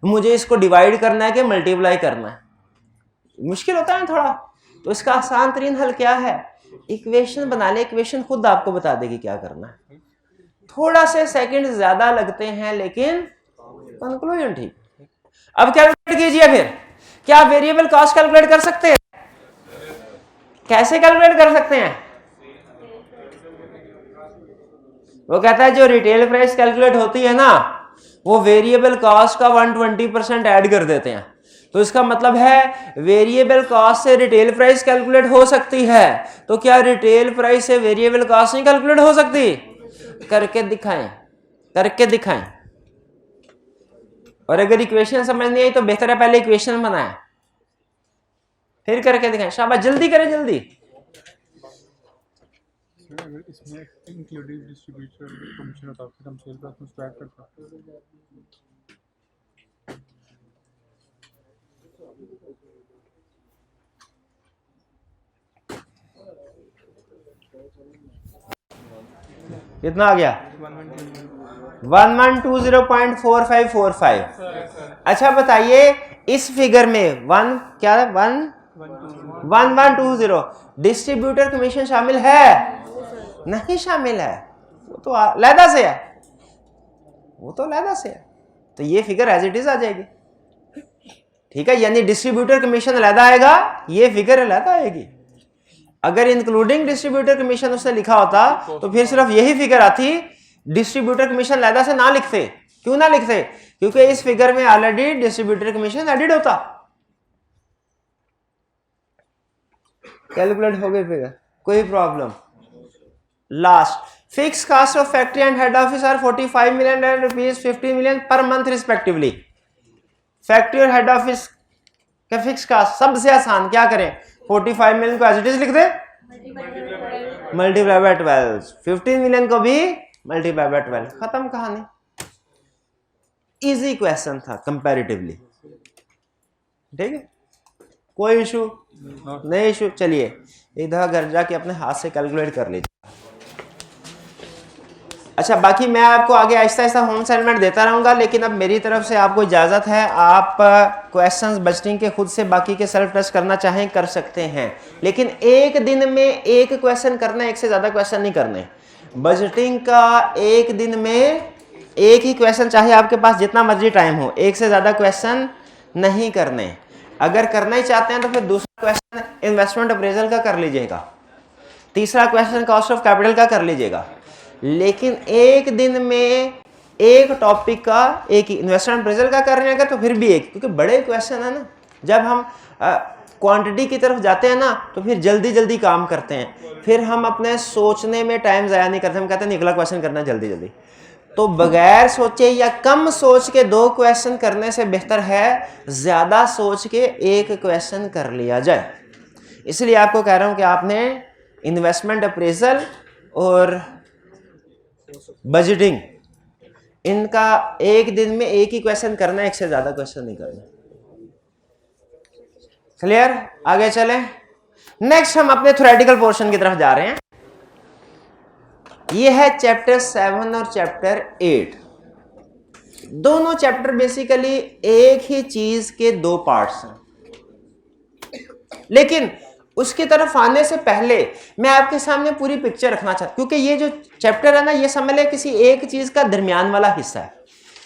मुझे इसको डिवाइड करना है कि मल्टीप्लाई करना है। मुश्किल होता है थोड़ा। तो इसका आसान तरीन हल क्या है, इक्वेशन बना ले, इक्वेशन खुद आपको बता देगी क्या करना है। थोड़ा से सेकंड ज्यादा लगते हैं लेकिन कंक्लूजन ठीक। अब कैलकुलेट कीजिए फिर, क्या वेरिएबल कॉस्ट कैलकुलेट कर सकते हैं? कैसे कैलकुलेट कर सकते हैं? वो कहता है जो रिटेल प्राइस कैलकुलेट होती है ना, वो वेरिएबल कॉस्ट का 120% ऐड कर देते हैं। तो इसका मतलब है वेरिएबल कॉस्ट से रिटेल प्राइस कैलकुलेट हो सकती है, तो क्या रिटेल प्राइस से वेरिएबल कॉस्ट नहीं कैलकुलेट हो सकती? करके दिखाएं, करके दिखाएं। और अगर इक्वेशन समझ नहीं आई तो बेहतर है पहले इक्वेशन बनाएं फिर करके दिखाएं। शाबाश, जल्दी करें जल्दी। अगर इसमें इंक्लूडिंग डिस्ट्रीब्यूटर कमीशन होता है, हम सेल प्राइस में स्क्वायर करते हैं। कितना आ गया? 1120.4545। अच्छा बताइए इस फिगर में 1120 डिस्ट्रीब्यूटर कमीशन शामिल है? नहीं शामिल है, वो तो अलहदा से है, वो तो अलहदा से है। तो ये फिगर एज इट इज आ जाएगी। ठीक है, यानी डिस्ट्रीब्यूटर कमीशन अलहदा आएगा, ये फिगर अलहदा आएगी। अगर इंक्लूडिंग डिस्ट्रीब्यूटर कमीशन उससे लिखा होता तो फिर सिर्फ यही फिगर आती, डिस्ट्रीब्यूटर कमीशन अलहदा से ना लिखते। क्यों ना लिखते? क्योंकि इस फिगर में ऑलरेडी डिस्ट्रीब्यूटर कमीशन एडिड होता। कैलकुलेट हो गई फिगर, कोई problem? Last, fix cost of factory and head office are 45 million and rupees 50 million per month respectively. Factory और हेड ऑफिस का फिक्स कास्ट सबसे आसान, क्या करें, 45 million को एज इट इज लिख दे, मल्टीप्लाई बाय 12, 15 million को भी मल्टीप्लाई बाय 12, खत्म कहानी। इजी क्वेश्चन था कंपैरेटिवली। ठीक है, कोई इशू नहीं? इशू, चलिए एक दफा घर जाके अपने हाथ से कैलकुलेट कर लीजिए। अच्छा, बाकी मैं आपको आगे आहिस्ता आहिस्ता होम असाइनमेंट देता रहूँगा, लेकिन अब मेरी तरफ से आपको इजाज़त है। आप क्वेश्चंस बजटिंग के खुद से बाकी के सेल्फ टेस्ट करना चाहें कर सकते हैं, लेकिन एक दिन में एक क्वेश्चन करना, एक से ज़्यादा क्वेश्चन नहीं करने। बजटिंग का एक दिन में एक ही क्वेश्चन, चाहे आपके पास जितना मर्जी टाइम हो, एक से ज़्यादा क्वेश्चन नहीं करने। अगर करना ही चाहते हैं तो फिर दूसरा क्वेश्चन इन्वेस्टमेंट अप्रेजल का कर लीजिएगा, तीसरा क्वेश्चन कॉस्ट ऑफ कैपिटल का कर लीजिएगा, लेकिन एक दिन में एक टॉपिक का, एक इन्वेस्टमेंट अप्रेजल का कर रहे हैं तो फिर भी एक, क्योंकि बड़े क्वेश्चन है ना। जब हम क्वांटिटी की तरफ जाते हैं ना तो फिर जल्दी जल्दी काम करते हैं, फिर हम अपने सोचने में टाइम ज़ाया नहीं करते, हम कहते हैं अगला क्वेश्चन करना जल्दी जल्दी। तो बगैर सोचे या कम सोच के 2 क्वेश्चन करने से बेहतर है ज़्यादा सोच के एक क्वेश्चन कर लिया जाए। इसलिए आपको कह रहा हूं कि आपने इन्वेस्टमेंट अप्रेजल और बजटिंग, इनका एक दिन में एक ही क्वेश्चन करना है, एक से ज्यादा क्वेश्चन नहीं करना। क्लियर? आगे चलें। नेक्स्ट हम अपने थ्योरेटिकल पोर्शन की तरफ जा रहे हैं। ये है चैप्टर 7 और चैप्टर 8। दोनों चैप्टर बेसिकली एक ही चीज के 2 पार्ट्स हैं, लेकिन उसकी तरफ आने से पहले मैं आपके सामने पूरी पिक्चर रखना चाहता हूं, क्योंकि ये जो चैप्टर है ना, ये समझ लें किसी एक चीज का दरमियान वाला हिस्सा है।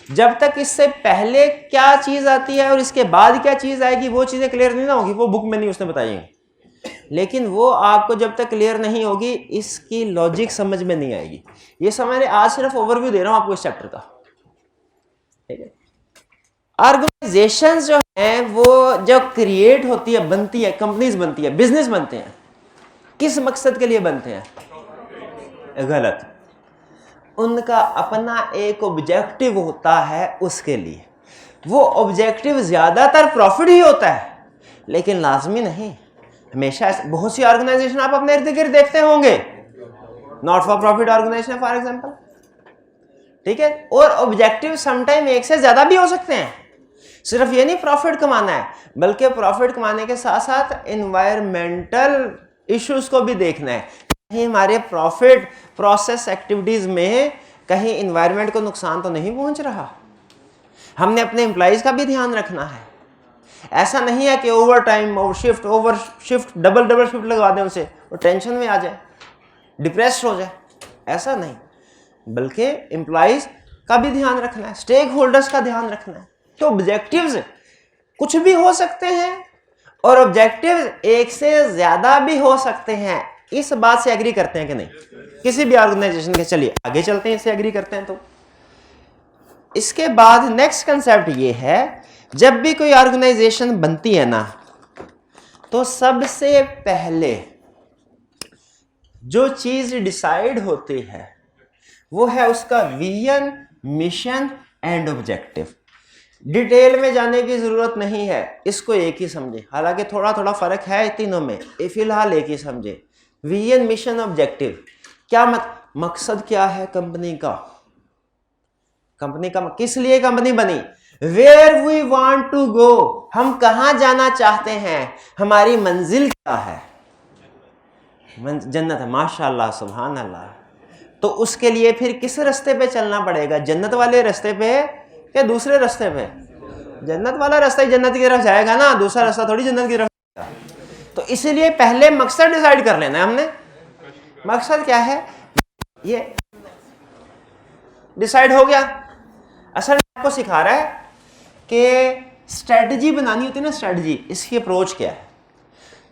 जब तक इससे पहले क्या चीज आती है और इसके बाद क्या चीज आएगी, वो चीजें क्लियर नहीं ना होगी, वो बुक में नहीं उसने बताई है। लेकिन वो आपको जब तक क्लियर नहीं होगी, इसकी लॉजिक समझ में नहीं आएगी। ये समझ लें, आज सिर्फ ओवरव्यू दे रहा हूं आपको इस चैप्टर का, ठीक है। ऑर्गेनाइजेशंस जो हैं वो जो क्रिएट होती है, बनती है, कंपनीज बनती है, बिजनेस बनते हैं, किस मकसद के लिए बनते हैं? गलत। उनका अपना एक ऑब्जेक्टिव होता है, उसके लिए वो ऑब्जेक्टिव ज्यादातर प्रॉफिट ही होता है, लेकिन लाजमी नहीं हमेशा। बहुत सी ऑर्गेनाइजेशन आप अपने इर्द गिर्द देखते होंगे, not for profit organisation for example, ठीक है। और ऑब्जेक्टिव समटाइम एक से ज्यादा भी हो सकते हैं। सिर्फ ये नहीं प्रॉफिट कमाना है, बल्कि प्रॉफिट कमाने के साथ साथ एनवायरमेंटल इश्यूज को भी देखना है। कहीं हमारे प्रॉफिट प्रोसेस एक्टिविटीज में कहीं एनवायरमेंट को नुकसान तो नहीं पहुंच रहा। हमने अपने एम्प्लॉइज का भी ध्यान रखना है। ऐसा नहीं है कि over time, over shift, double shift लगवा दें उसे, वो टेंशन में आ जाए, डिप्रेस्ड हो जाए, ऐसा नहीं, बल्कि एम्प्लॉइज का भी ध्यान रखना है, स्टेक होल्डर्स का ध्यान रखना है। तो ऑब्जेक्टिव्स कुछ भी हो सकते हैं और ऑब्जेक्टिव्स एक से ज्यादा भी हो सकते हैं। इस बात से एग्री करते हैं कि नहीं किसी भी ऑर्गेनाइजेशन के? चलिए आगे चलते हैं, इससे एग्री करते हैं। तो इसके बाद नेक्स्ट कंसेप्ट ये है, जब भी कोई ऑर्गेनाइजेशन बनती है ना, तो सबसे पहले जो चीज डिसाइड होती है वो है उसका vision, mission and objective. Detail में जाने की जरूरत नहीं है, इसको एक ही समझे। हालांकि थोड़ा थोड़ा फर्क है तीनों में, फिलहाल एक ही समझे। Vision, mission, objective. क्या मकसद क्या है कंपनी का? कंपनी का किस लिए कंपनी बनी? Where we want to go, हम कहां जाना चाहते हैं, हमारी मंजिल क्या है? जन्नत है, माशाअल्लाह, सुभान अल्लाह। तो उसके लिए फिर किस रास्ते पे चलना पड़ेगा? जन्नत वाले रास्ते पे या दूसरे रास्ते पे? जन्नत वाला रास्ता ही जन्नत की तरफ जाएगा ना, दूसरा रास्ता थोड़ी जन्नत की तरफ जाएगा। तो इसीलिए पहले मकसद डिसाइड कर लेना है हमने। मकसद क्या है ये डिसाइड हो गया। असल में आपको सिखा रहा है कि स्ट्रेटजी बनानी होती है ना, स्ट्रेटजी, इसकी अप्रोच क्या है।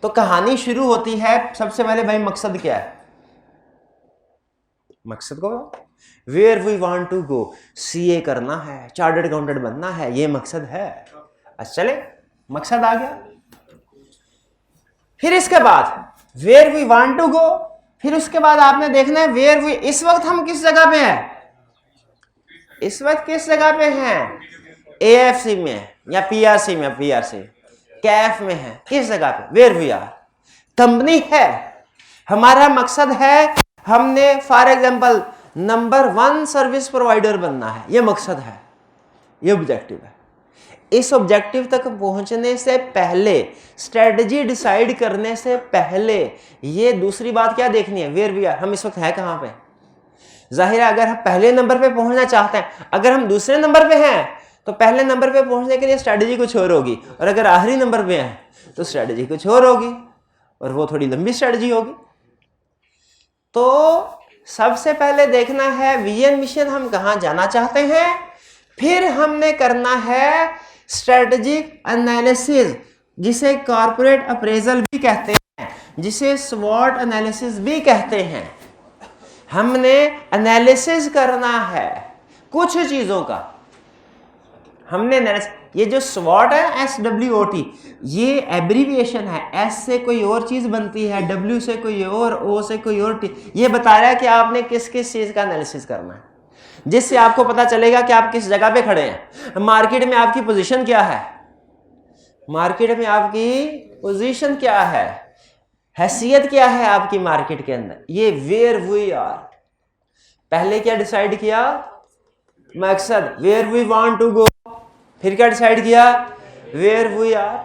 तो कहानी शुरू होती है सबसे पहले, भाई मकसद क्या है? मकसद को where we want to go, CA करना है, चार्टर्ड अकाउंटेंट बनना है, ये मकसद है। अच्छा चले, मकसद आ गया। फिर इसके बाद where we want to go, फिर उसके बाद आपने देखना है वेयर वी, इस वक्त हम किस जगह पे हैं? इस वक्त किस जगह पे हैं? एएफसी में या पीआरसी में? पीआरसी, कैफ में है, किस जगह पे? वेयर वी आर, कंपनी है, हमारा मकसद है, हमने for example number 1 service provider बनना है, ये मकसद है, ये ऑब्जेक्टिव है। इस ऑब्जेक्टिव तक पहुंचने से पहले, स्ट्रेटजी डिसाइड करने से पहले, ये दूसरी बात क्या देखनी है? वेयर वी आर, हम इस वक्त है कहां पे? जाहिर है अगर हम पहले नंबर पे पहुंचना चाहते हैं, अगर हम दूसरे नंबर पे हैं तो पहले नंबर पे पहुंचने के लिए स्ट्रेटजी कुछ और होगी, और अगर आखिरी नंबर पे हैं तो स्ट्रेटजी कुछ और होगी, और वो थोड़ी लंबी स्ट्रेटजी होगी। तो सबसे पहले देखना है विजन मिशन, हम कहाँ जाना चाहते हैं, फिर हमने करना है स्ट्रेटजिक एनालिसिस, जिसे कॉर्पोरेट अप्रेजल भी कहते हैं, जिसे स्वॉट एनालिसिस भी कहते हैं। हमने एनालिसिस करना है कुछ चीजों का। हमने ये जो स्वॉट है SWOT, ये एब्रीविएशन है, S से कोई और चीज बनती है, W से कोई और, O से कोई और, ये बता रहा है कि आपने किस किस चीज का एनालिसिस करना है, जिससे आपको पता चलेगा कि आप किस जगह पे खड़े हैं, मार्केट में आपकी पोजीशन क्या है, मार्केट में आपकी पोजीशन क्या है, हैसियत क्या है आपकी मार्केट के अंदर, ये वेयर वी आर। पहले क्या डिसाइड किया, मकसद, where we want to go, फिर क्या डिसाइड किया, वेयर वी आर,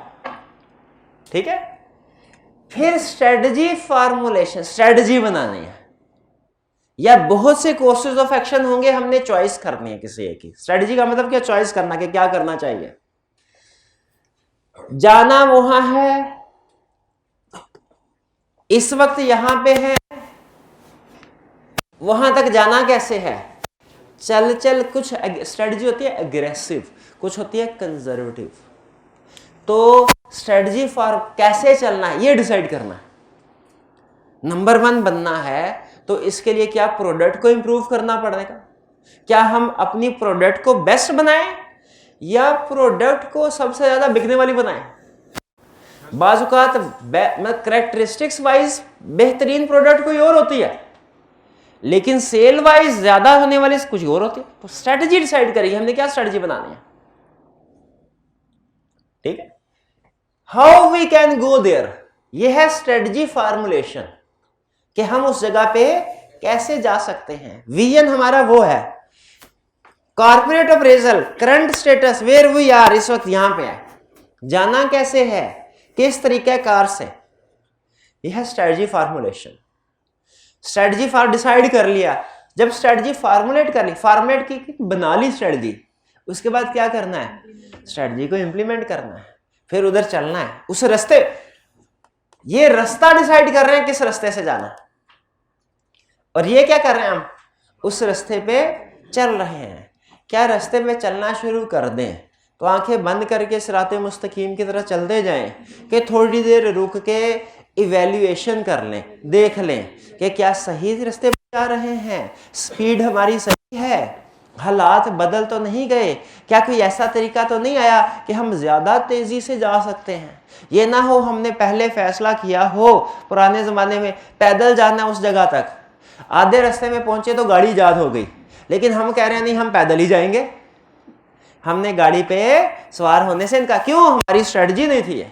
ठीक है। फिर स्ट्रेटजी फॉर्मुलेशन, स्ट्रेटजी बनानी है, या बहुत से कोर्सेज ऑफ एक्शन होंगे, हमने चॉइस करनी है किसी एक की। स्ट्रेटजी का मतलब क्या, चॉइस करना कि क्या करना चाहिए। जाना वहां है, इस वक्त यहां पे है, वहां तक जाना कैसे है, चल चल। कुछ स्ट्रेटजी होती है एग्रेसिव, कुछ होती है कंजर्वेटिव। तो स्ट्रेटजी फॉर कैसे चलना है ये डिसाइड करना है। नंबर 1 बनना है तो इसके लिए क्या प्रोडक्ट को इंप्रूव करना पड़ेगा, क्या हम अपनी प्रोडक्ट को बेस्ट बनाएं या प्रोडक्ट को सबसे ज्यादा बिकने वाली बनाएं। बाजुकात कैरेक्टरिस्टिक्स वाइज बेहतरीन प्रोडक्ट कोई और होती है, लेकिन सेल वाइज ज्यादा होने वाली कुछ और होती है। तो स्ट्रेटजी डिसाइड करेगी हमने क्या स्ट्रेटजी बनानी है, ठीक है। How we can go there, यह है स्ट्रेटजी फॉर्मुलेशन, कि हम उस जगह पे कैसे जा सकते हैं। विजन हमारा वो है, corporate appraisal, current status, where we are, इस वक्त यहां पे है, जाना कैसे है, किस तरीके कार से, यह है स्ट्रेटजी फॉर्मुलेशन। स्ट्रेटजी डिसाइड कर लिया, जब स्ट्रेटजी फॉर्मुलेट कर ली, फॉर्मेट की बना ली स्ट्रेटजी, उसके बाद क्या करना है, स्ट्रेटजी को इंप्लीमेंट करना है, फिर उधर चलना है उस रास्ते। ये रास्ता डिसाइड कर रहे हैं किस रास्ते से जाना, और ये क्या कर रहे हैं, हम उस रास्ते पे चल रहे हैं। क्या रास्ते पे चलना शुरू कर दें तो आंखें बंद करके सिराते मुस्तकीम की तरह चलते जाएं, कि थोड़ी देर रुक के इवैल्यूएशन कर लें, देख लें कि क्या सही रास्ते पे जा रहे हैं, स्पीड हमारी सही है, हालात बदल तो नहीं गए, क्या कोई ऐसा तरीका तो नहीं आया कि हम ज्यादा तेजी से जा सकते हैं। ये ना हो हमने पहले फैसला किया हो पुराने जमाने में पैदल जाना उस जगह तक, आधे रास्ते में पहुंचे तो गाड़ी ईजाद हो गई, लेकिन हम कह रहे हैं नहीं हम पैदल ही जाएंगे, हमने गाड़ी पे सवार होने से इनका, क्यों, हमारी स्ट्रेटजी नहीं थी।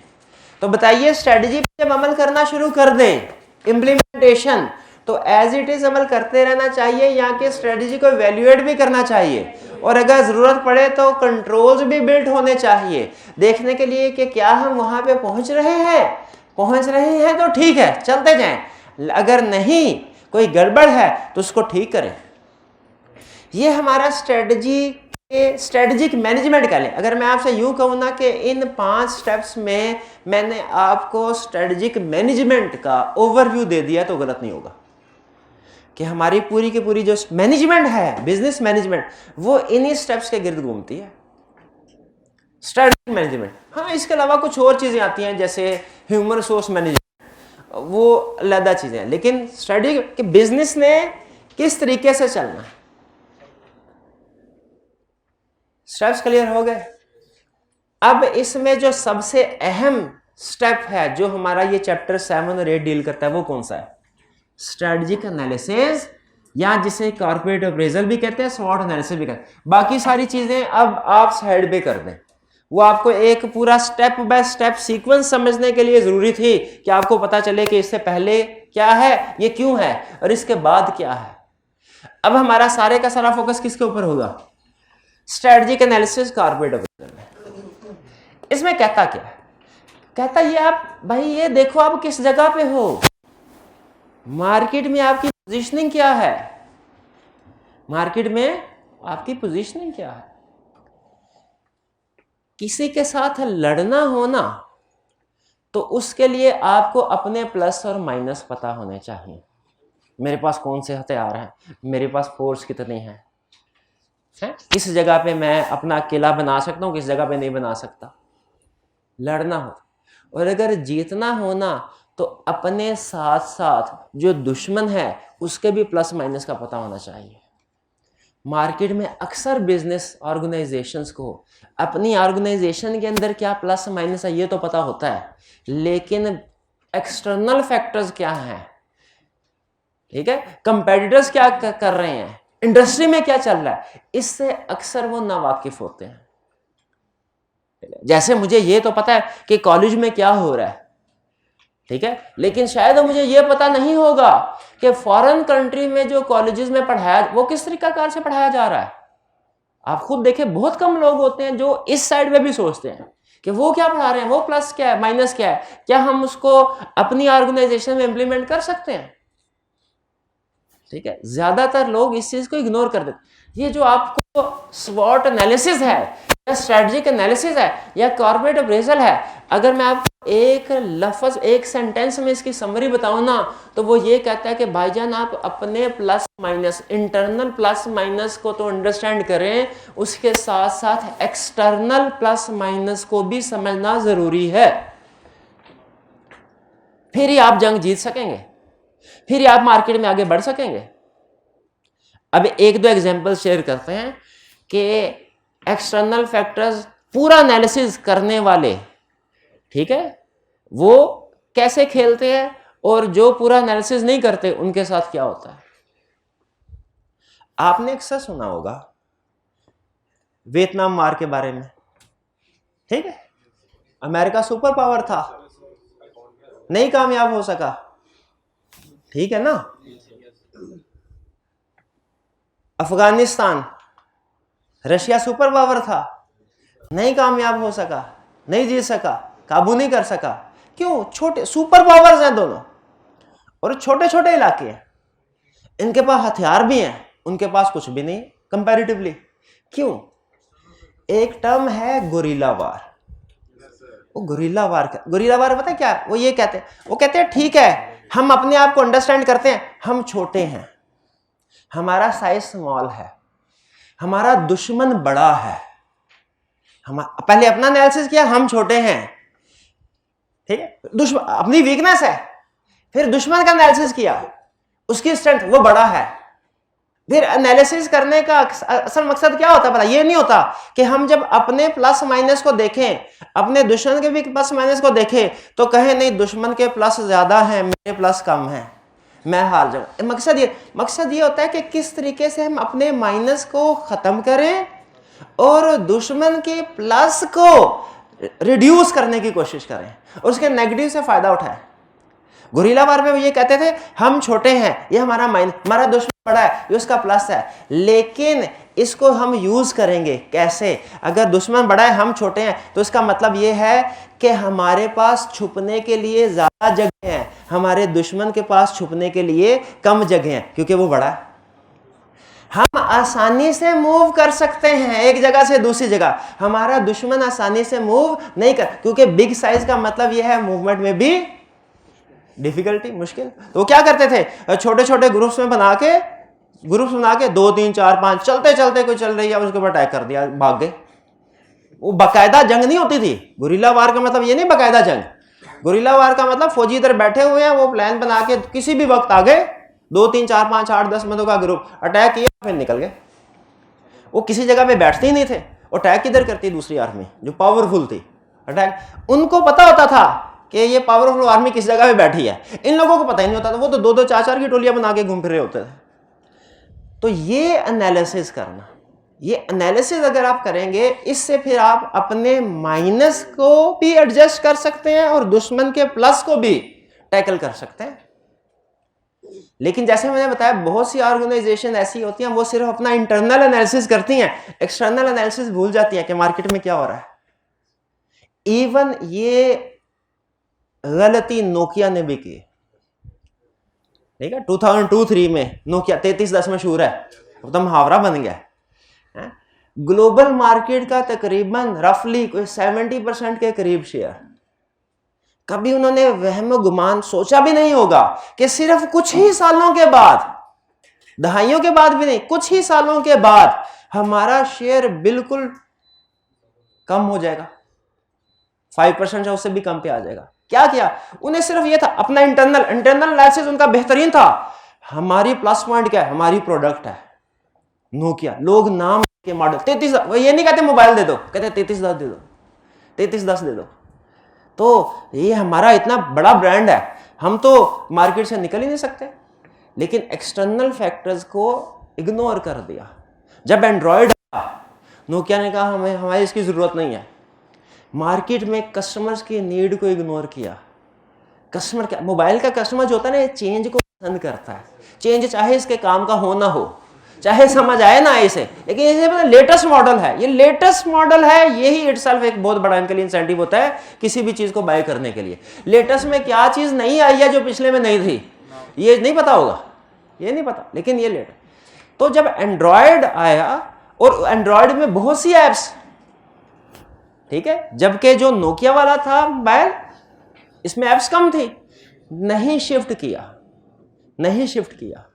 तो बताइए स्ट्रेटजी पे जब अमल करना शुरू कर दें, इम्प्लीमेंटेशन, तो एज इट इज अमल करते रहना चाहिए, यहाँ के स्ट्रेटजी को इवैल्यूएट भी करना चाहिए, और अगर जरूरत पड़े तो कंट्रोल्स भी बिल्ड होने चाहिए, देखने के लिए कि क्या हम वहां पे पहुंच रहे हैं तो ठीक है चलते जाएं, अगर नहीं कोई गड़बड़ है तो उसको ठीक करें। ये हमारा स्ट्रेटजिक मैनेजमेंट का लें। अगर मैं आपसे यूं कहूं ना कि इन 5 स्टेप्स में मैंने आपको स्ट्रेटजिक मैनेजमेंट का ओवरव्यू दे दिया तो गलत नहीं होगा, कि हमारी पूरी की पूरी जो मैनेजमेंट है, बिजनेस मैनेजमेंट, वो इन्हीं स्टेप्स के गिर्द घूमती है, स्ट्रेटजिक मैनेजमेंट। हाँ, इसके अलावा कुछ और चीजें आती हैं जैसे ह्यूमन रिसोर्स मैनेजमेंट, वो अलग चीजें हैं, लेकिन स्ट्रेटजिक कि बिजनेस ने किस तरीके से चलना है। स्टेप्स क्लियर हो गए। अब इसमें जो सबसे अहम स्टेप है जो हमारा ये चैप्टर 7 और 8 डील करता है, वो कौन सा है, स्ट्रेटजिक एनालिसिस, या जिसे कॉर्पोरेट अप्रेजल भी कहते हैं, स्वॉट एनालिसिस भी कहते हैं। बाकी सारी चीजें अब आप साइड पे कर दें, वो आपको एक पूरा स्टेप बाय स्टेप सीक्वेंस समझने के लिए जरूरी थी कि आपको पता चले कि इससे पहले क्या है, ये क्यों है, और इसके बाद क्या है। अब हमारा सारे का सारा फोकस किसके ऊपर होगा, स्ट्रेटजिक एनालिसिस कॉर्पोरेट अप्रेजल में। इसमें कहता क्या है, कहता ये आप भाई ये देखो आप किस जगह पे हो, मार्केट में आपकी पोजीशनिंग क्या है, मार्केट में आपकी पोजीशनिंग क्या है। किसी के साथ लड़ना हो ना, तो उसके लिए आपको अपने प्लस और माइनस पता होने चाहिए। मेरे पास कौन से हथियार हैं, मेरे पास फोर्स कितनी है, किस जगह पे मैं अपना किला बना सकता हूँ, किस जगह पे नहीं बना सकता। लड़ना हो, और अगर जीतना हो ना, तो अपने साथ साथ जो दुश्मन है उसके भी प्लस माइनस का पता होना चाहिए। मार्केट में अक्सर बिजनेस ऑर्गेनाइजेशंस को अपनी ऑर्गेनाइजेशन के अंदर क्या प्लस माइनस है ये तो पता होता है, लेकिन एक्सटर्नल फैक्टर्स क्या हैं, ठीक है, कंपेटिटर्स क्या कर रहे हैं, इंडस्ट्री में क्या चल रहा है, इससे अक्सर वो नावाकिफ होते हैं। जैसे मुझे ये तो पता है कि कॉलेज में क्या हो रहा है, ठीक है, लेकिन शायद मुझे ये पता नहीं होगा कि फॉरेन कंट्री में जो कॉलेजेस में पढ़ाया वो किस तरीकाकार से पढ़ाया जा रहा है। आप खुद देखें, बहुत कम लोग होते हैं जो इस साइड में भी सोचते हैं कि वो क्या पढ़ा रहे हैं, वो प्लस क्या है, माइनस क्या है, क्या हम उसको अपनी ऑर्गेनाइजेशन में इंप्लीमेंट कर सकते हैं। ठीक है, ज्यादातर लोग इस चीज को इग्नोर कर देते। ये जो आपको स्वॉट एनालिसिस है या स्ट्रेटजिक एनालिसिस है या कॉर्पोरेट अप्रेजल है, अगर मैं आपको एक लफ्ज एक सेंटेंस में इसकी समरी बताऊं ना, तो वो ये कहता है कि भाईजान आप अपने plus minus, internal plus minus को तो अंडरस्टैंड करें, उसके साथ साथ एक्सटर्नल प्लस माइनस को भी समझना जरूरी है। फिर ही आप जंग जीत सकेंगे, फिर ही आप मार्केट में आगे बढ़ सकेंगे। अब एक दो एग्जांपल शेयर करते हैं कि एक्सटर्नल फैक्टर्स पूरा एनालिसिस करने वाले, ठीक है, वो कैसे खेलते हैं और जो पूरा एनालिसिस नहीं करते उनके साथ क्या होता है। आपने अक्सर सुना होगा वियतनाम वार के बारे में, ठीक है, अमेरिका सुपर पावर था, नहीं कामयाब हो सका, ठीक है ना। अफगानिस्तान, रशिया सुपर पावर था, नहीं कामयाब हो सका, नहीं जीत सका, काबू नहीं कर सका। क्यों? छोटे सुपर पावर्स हैं दोनों, और छोटे छोटे इलाके हैं, इनके पास हथियार भी हैं, उनके पास कुछ भी नहीं कंपैरेटिवली। क्यों? एक टर्म है गुरिल्ला वार। वो गुरिल्ला वार पता है क्या? वो ये कहते हैं, वो कहते हैं ठीक है, हम अपने आप को अंडरस्टैंड करते हैं, हम छोटे हैं, हमारा साइज स्मॉल है, हमारा दुश्मन बड़ा है, हम पहले अपना एनालिसिस किया, हम छोटे हैं, ठीक है, दुश्मन अपनी वीकनेस है, फिर दुश्मन का एनालिसिस किया, उसकी स्ट्रेंथ वो बड़ा है। फिर एनालिसिस करने का असल मकसद क्या होता है पता? ये नहीं होता कि हम जब अपने प्लस माइनस को देखें, अपने दुश्मन के भी प्लस माइनस को देखें, तो कहें नहीं दुश्मन के प्लस ज्यादा हैं, मेरे प्लस कम हैं, मैं हार जाऊं। मकसद ये होता है कि किस तरीके से हम अपने माइनस को खत्म करें और दुश्मन के प्लस को रिड्यूस करने की कोशिश करें और उसके नेगेटिव से फायदा उठाएं। गुरिल्ला वार में ये कहते थे हम छोटे हैं, ये हमारा हमारा दुश्मन बड़ा है, ये उसका प्लस है, लेकिन इसको हम यूज करेंगे कैसे? अगर दुश्मन बड़ा है, हम छोटे हैं, तो इसका मतलब ये है कि हमारे पास छुपने के लिए ज्यादा जगह है, हमारे दुश्मन के पास छुपने के लिए कम जगह है, क्योंकि वो बड़ा है। हम आसानी से मूव कर सकते हैं एक जगह से दूसरी जगह, हमारा दुश्मन आसानी से मूव नहीं कर, क्योंकि बिग साइज का मतलब यह है मूवमेंट में भी डिफिकल्टी, मुश्किल। तो वो क्या करते थे? छोटे छोटे ग्रुप्स बना के 2 3 4 5 चलते चलते कोई चल रही है, उसके ऊपर अटैक कर दिया, भाग गए। वो बाकायदा जंग नहीं होती थी। गुरिल्ला वार का मतलब ये नहीं बाकायदा जंग, गुरिल्ला वार का मतलब फौजी इधर बैठे हुए हैं, वो प्लान बना के किसी भी वक्त आ गए, 2 3 4 5 8 10 बंदों का ग्रुप अटैक किया, फिर निकल गए। वो किसी जगह पे बैठते ही नहीं थे, अटैक किधर करती दूसरी आर्मी जो पावरफुल थी, अटैक। उनको पता होता था कि ये पावरफुल आर्मी किस जगह पे बैठी है, इन लोगों को पता ही नहीं होता था, वो तो 2 2 4 4 की टोलियां बना के घूम फिर रहे होते थे। तो ये एनालिसिस करना, ये एनालिसिस अगर आप करेंगे, इससे फिर आप अपने माइनस को भी एडजस्ट कर सकते हैं और दुश्मन के प्लस को भी टैकल कर सकते हैं। लेकिन जैसे मैंने बताया, बहुत सी ऑर्गेनाइजेशन ऐसी होती हैं, वो सिर्फ अपना इंटरनल एनालिसिस करती हैं, एक्सटर्नल एनालिसिस भूल जाती हैं कि मार्केट में क्या हो रहा है। इवन ये गलती नोकिया ने भी की, ठीक है, 2002-3 में नोकिया 3310 मशहूर है, अब तो मुहावरा बन गया है। ग्लोबल मार्केट का तकरीबन रफली कोई 70% के करीब शेयर। कभी उन्होंने वहम गुमान सोचा भी नहीं होगा कि सिर्फ कुछ ही सालों के बाद, दहाइयों के बाद भी नहीं, कुछ ही सालों के बाद हमारा शेयर बिल्कुल कम हो जाएगा, 5% या उससे भी कम पे आ जाएगा। क्या किया उन्हें? सिर्फ ये था अपना इंटरनल एनालिसिस उनका बेहतरीन था। हमारी प्लस पॉइंट क्या है? हमारी प्रोडक्ट है नोकिया। लोग नाम के मॉडल 33, वो ये नहीं कहते मोबाइल दे दो, कहते 3310 दे दो, 3310 दे दो। तो ये हमारा इतना बड़ा ब्रांड है, हम तो मार्केट से निकल ही नहीं सकते। लेकिन एक्सटर्नल फैक्टर्स को इग्नोर कर दिया। जब एंड्रॉयड नोकिया ने कहा हमें हमारी इसकी जरूरत नहीं है। मार्केट में कस्टमर्स की नीड को इग्नोर किया। कस्टमर क्या, मोबाइल का कस्टमर जो होता है ना, चेंज को पसंद करता है। चेंज चाहे इसके काम का हो ना हो, चाहे समझ आए ना इसे, लेकिन इसे लेटेस्ट मॉडल है, ये लेटेस्ट मॉडल है, यही इटसेल्फ एक बहुत बड़ा इनके लिए इंसेंटिव होता है किसी भी चीज को बाय करने के लिए। लेटेस्ट में क्या चीज नहीं आई है जो पिछले में नहीं थी, ये नहीं पता होगा, ये नहीं पता, लेकिन ये लेटेस्ट। तो जब एंड्रॉयड आया, और एंड्रॉयड में बहुत सी एप्स, ठीक है, जबकि जो नोकिया वाला था मोबाइल, इसमें एप्स कम थी, नहीं शिफ्ट किया, नहीं शिफ्ट किया।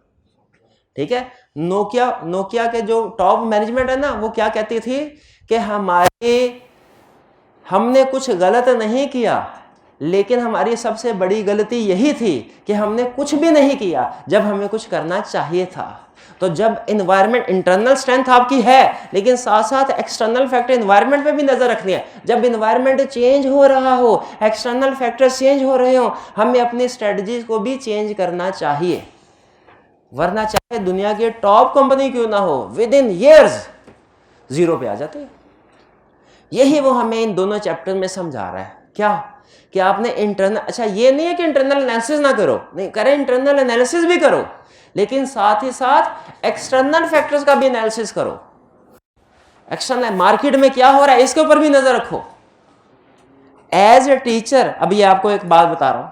ठीक है, नोकिया के जो टॉप मैनेजमेंट है ना, वो क्या कहती थी कि हमने कुछ गलत नहीं किया, लेकिन हमारी सबसे बड़ी गलती यही थी कि हमने कुछ भी नहीं किया जब हमें कुछ करना चाहिए था। तो जब एनवायरनमेंट, इंटरनल स्ट्रेंथ आपकी है, लेकिन साथ साथ एक्सटर्नल फैक्टर एनवायरनमेंट पे भी नजर रखनी है। जब एनवायरनमेंट चेंज हो रहा हो, एक्सटर्नल फैक्टर्स चेंज हो रहे हो, हमें अपनी स्ट्रेटजीज को भी चेंज करना चाहिए, वरना चाहे दुनिया की टॉप कंपनी क्यों ना हो, विद इन ईयर्स जीरो पे आ जाती है। यही वो हमें इन दोनों चैप्टर में समझा रहा है। क्या कि आपने इंटरनल, अच्छा ये नहीं है कि इंटरनल एनालिसिस ना करो, नहीं करें, इंटरनल एनालिसिस भी करो, लेकिन साथ ही साथ एक्सटर्नल फैक्टर्स का भी एनालिसिस करो। एक्सटर्नल मार्केट में क्या हो रहा है इसके ऊपर भी नजर रखो। एज ए टीचर, अब ये आपको एक बात बता रहा हूं,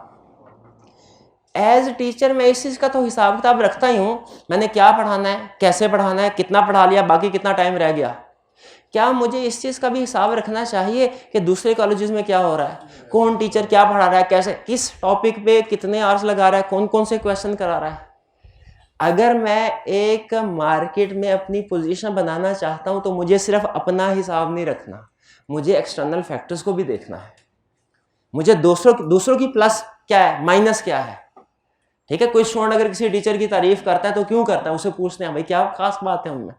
एज ए टीचर मैं इस चीज का तो हिसाब किताब रखता ही हूं, मैंने क्या पढ़ाना है, कैसे पढ़ाना है, कितना पढ़ा लिया, बाकी कितना टाइम रह गया। क्या मुझे इस चीज का भी हिसाब रखना चाहिए कि दूसरे कॉलेजेस में क्या हो रहा है, कौन टीचर क्या पढ़ा रहा है, कैसे, किस टॉपिक पे कितने आवर्स लगा रहा है, कौन कौन से क्वेश्चन करा रहा है। अगर मैं एक मार्केट में अपनी पोजीशन बनाना चाहता हूं तो मुझे सिर्फ अपना हिसाब नहीं रखना, मुझे एक्सटर्नल फैक्टर्स को भी देखना है। मुझे दूसरों की प्लस क्या है, माइनस क्या है। ठीक है, कोई स्टूडेंट अगर किसी टीचर की तारीफ करता है तो क्यों करता है, उसे पूछते हैं भाई क्या खास बात है उनमें।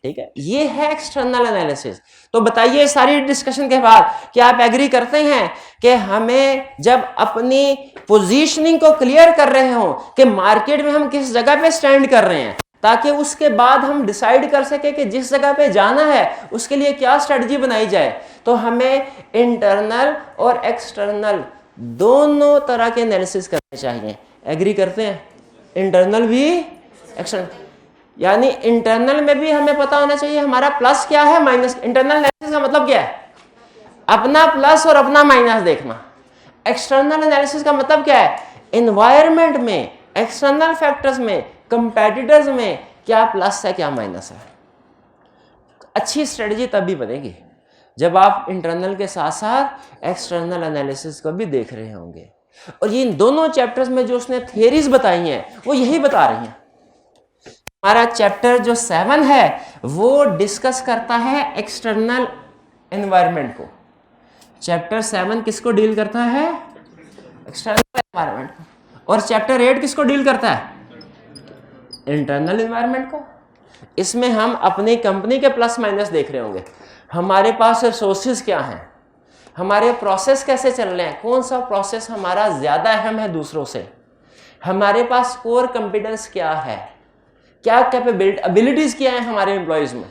ठीक है, ये है एक्सटर्नल एनालिसिस। तो बताइए सारी डिस्कशन के बाद क्या आप एग्री करते हैं कि हमें जब अपनी पोजीशनिंग को क्लियर कर रहे हो कि मार्केट में हम किस जगह पे स्टैंड कर रहे हैं, ताकि उसके बाद हम डिसाइड कर सके कि जिस जगह पे जाना है उसके लिए क्या स्ट्रेटजी बनाई जाए, तो हमें इंटरनल और एक्सटर्नल दोनों तरह के एनालिसिस करने चाहिए। एग्री करते हैं? इंटरनल भी एक्सटर्नल, यानी इंटरनल में भी हमें पता होना चाहिए हमारा प्लस क्या है, माइनस। इंटरनल एनालिसिस का मतलब क्या है? अपना प्लस और अपना माइनस देखना। एक्सटर्नल एनालिसिस का मतलब क्या है? एनवायरनमेंट में, एक्सटर्नल फैक्टर्स में, कंपेटिटर्स में क्या प्लस है क्या माइनस है। अच्छी स्ट्रेटजी तभी बनेगी जब आप इंटरनल के साथ साथ एक्सटर्नल एनालिसिस को भी देख रहे होंगे। और ये इन दोनों चैप्टर्स में जो उसने थियरीज बताई हैं वो यही बता रही हैं। हमारा चैप्टर जो 7 है वो डिस्कस करता है एक्सटर्नल एनवायरनमेंट को। चैप्टर 7 किसको डील करता है? एक्सटर्नल एनवायरनमेंट को। और चैप्टर 8 किसको डील करता है? इंटरनल एनवायरनमेंट को। इसमें हम अपनी कंपनी के प्लस माइनस देख रहे होंगे, हमारे पास रिसोर्सेज क्या हैं, हमारे प्रोसेस कैसे चल रहे हैं, कौन सा प्रोसेस हमारा ज्यादा अहम है दूसरों से, हमारे पास कोर कंपिटेंस क्या है, क्या कैपेबिलिटीज क्या है हमारे एम्प्लॉयज में,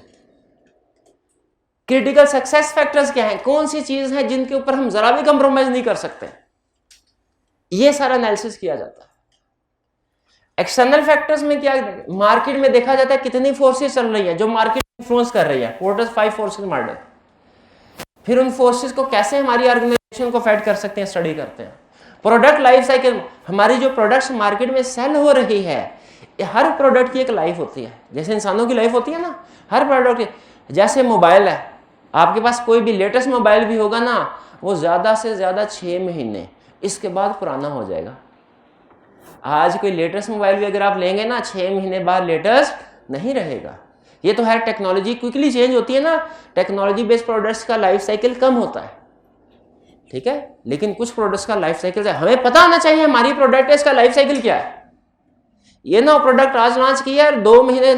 क्रिटिकल सक्सेस फैक्टर्स क्या हैं, कौन सी चीज है जिनके ऊपर हम जरा भी कंप्रोमाइज नहीं कर सकते। ये सारा एनालिसिस किया जाता है। एक्सटर्नल फैक्टर्स में क्या, मार्केट में देखा जाता है कितनी फोर्सेस चल रही हैं जो मार्केट इन्फ्लुएंस कर रही है, पोर्टर्स 5 फोर्सेस मॉडल। फिर उन फोर्सेस को कैसे हमारी ऑर्गेनाइजेशन को अफेक्ट कर सकते हैं, स्टडी करते हैं। प्रोडक्ट लाइफ साइकिल, हमारी जो प्रोडक्ट्स मार्केट में सेल हो रही है हर प्रोडक्ट की एक लाइफ होती है, जैसे इंसानों की लाइफ होती है ना, हर प्रोडक्ट की। जैसे मोबाइल है, आपके पास कोई भी लेटेस्ट मोबाइल भी होगा ना, वो ज़्यादा से ज़्यादा 6 महीने, इसके बाद पुराना हो जाएगा। आज कोई लेटेस्ट मोबाइल भी अगर आप लेंगे ना, 6 महीने बाद लेटेस्ट नहीं रहेगा। ये तो है, टेक्नोलॉजी क्विकली चेंज होती है ना, टेक्नोलॉजी बेस्ड प्रोडक्ट्स का लाइफ साइकिल कम होता है, ठीक है। लेकिन कुछ प्रोडक्ट्स का लाइफ साइकिल हमें पता होना चाहिए, हमारी प्रोडक्ट है इसका लाइफ साइकिल क्या है। ये ना प्रोडक्ट आज लॉन्च किया है, 2 महीने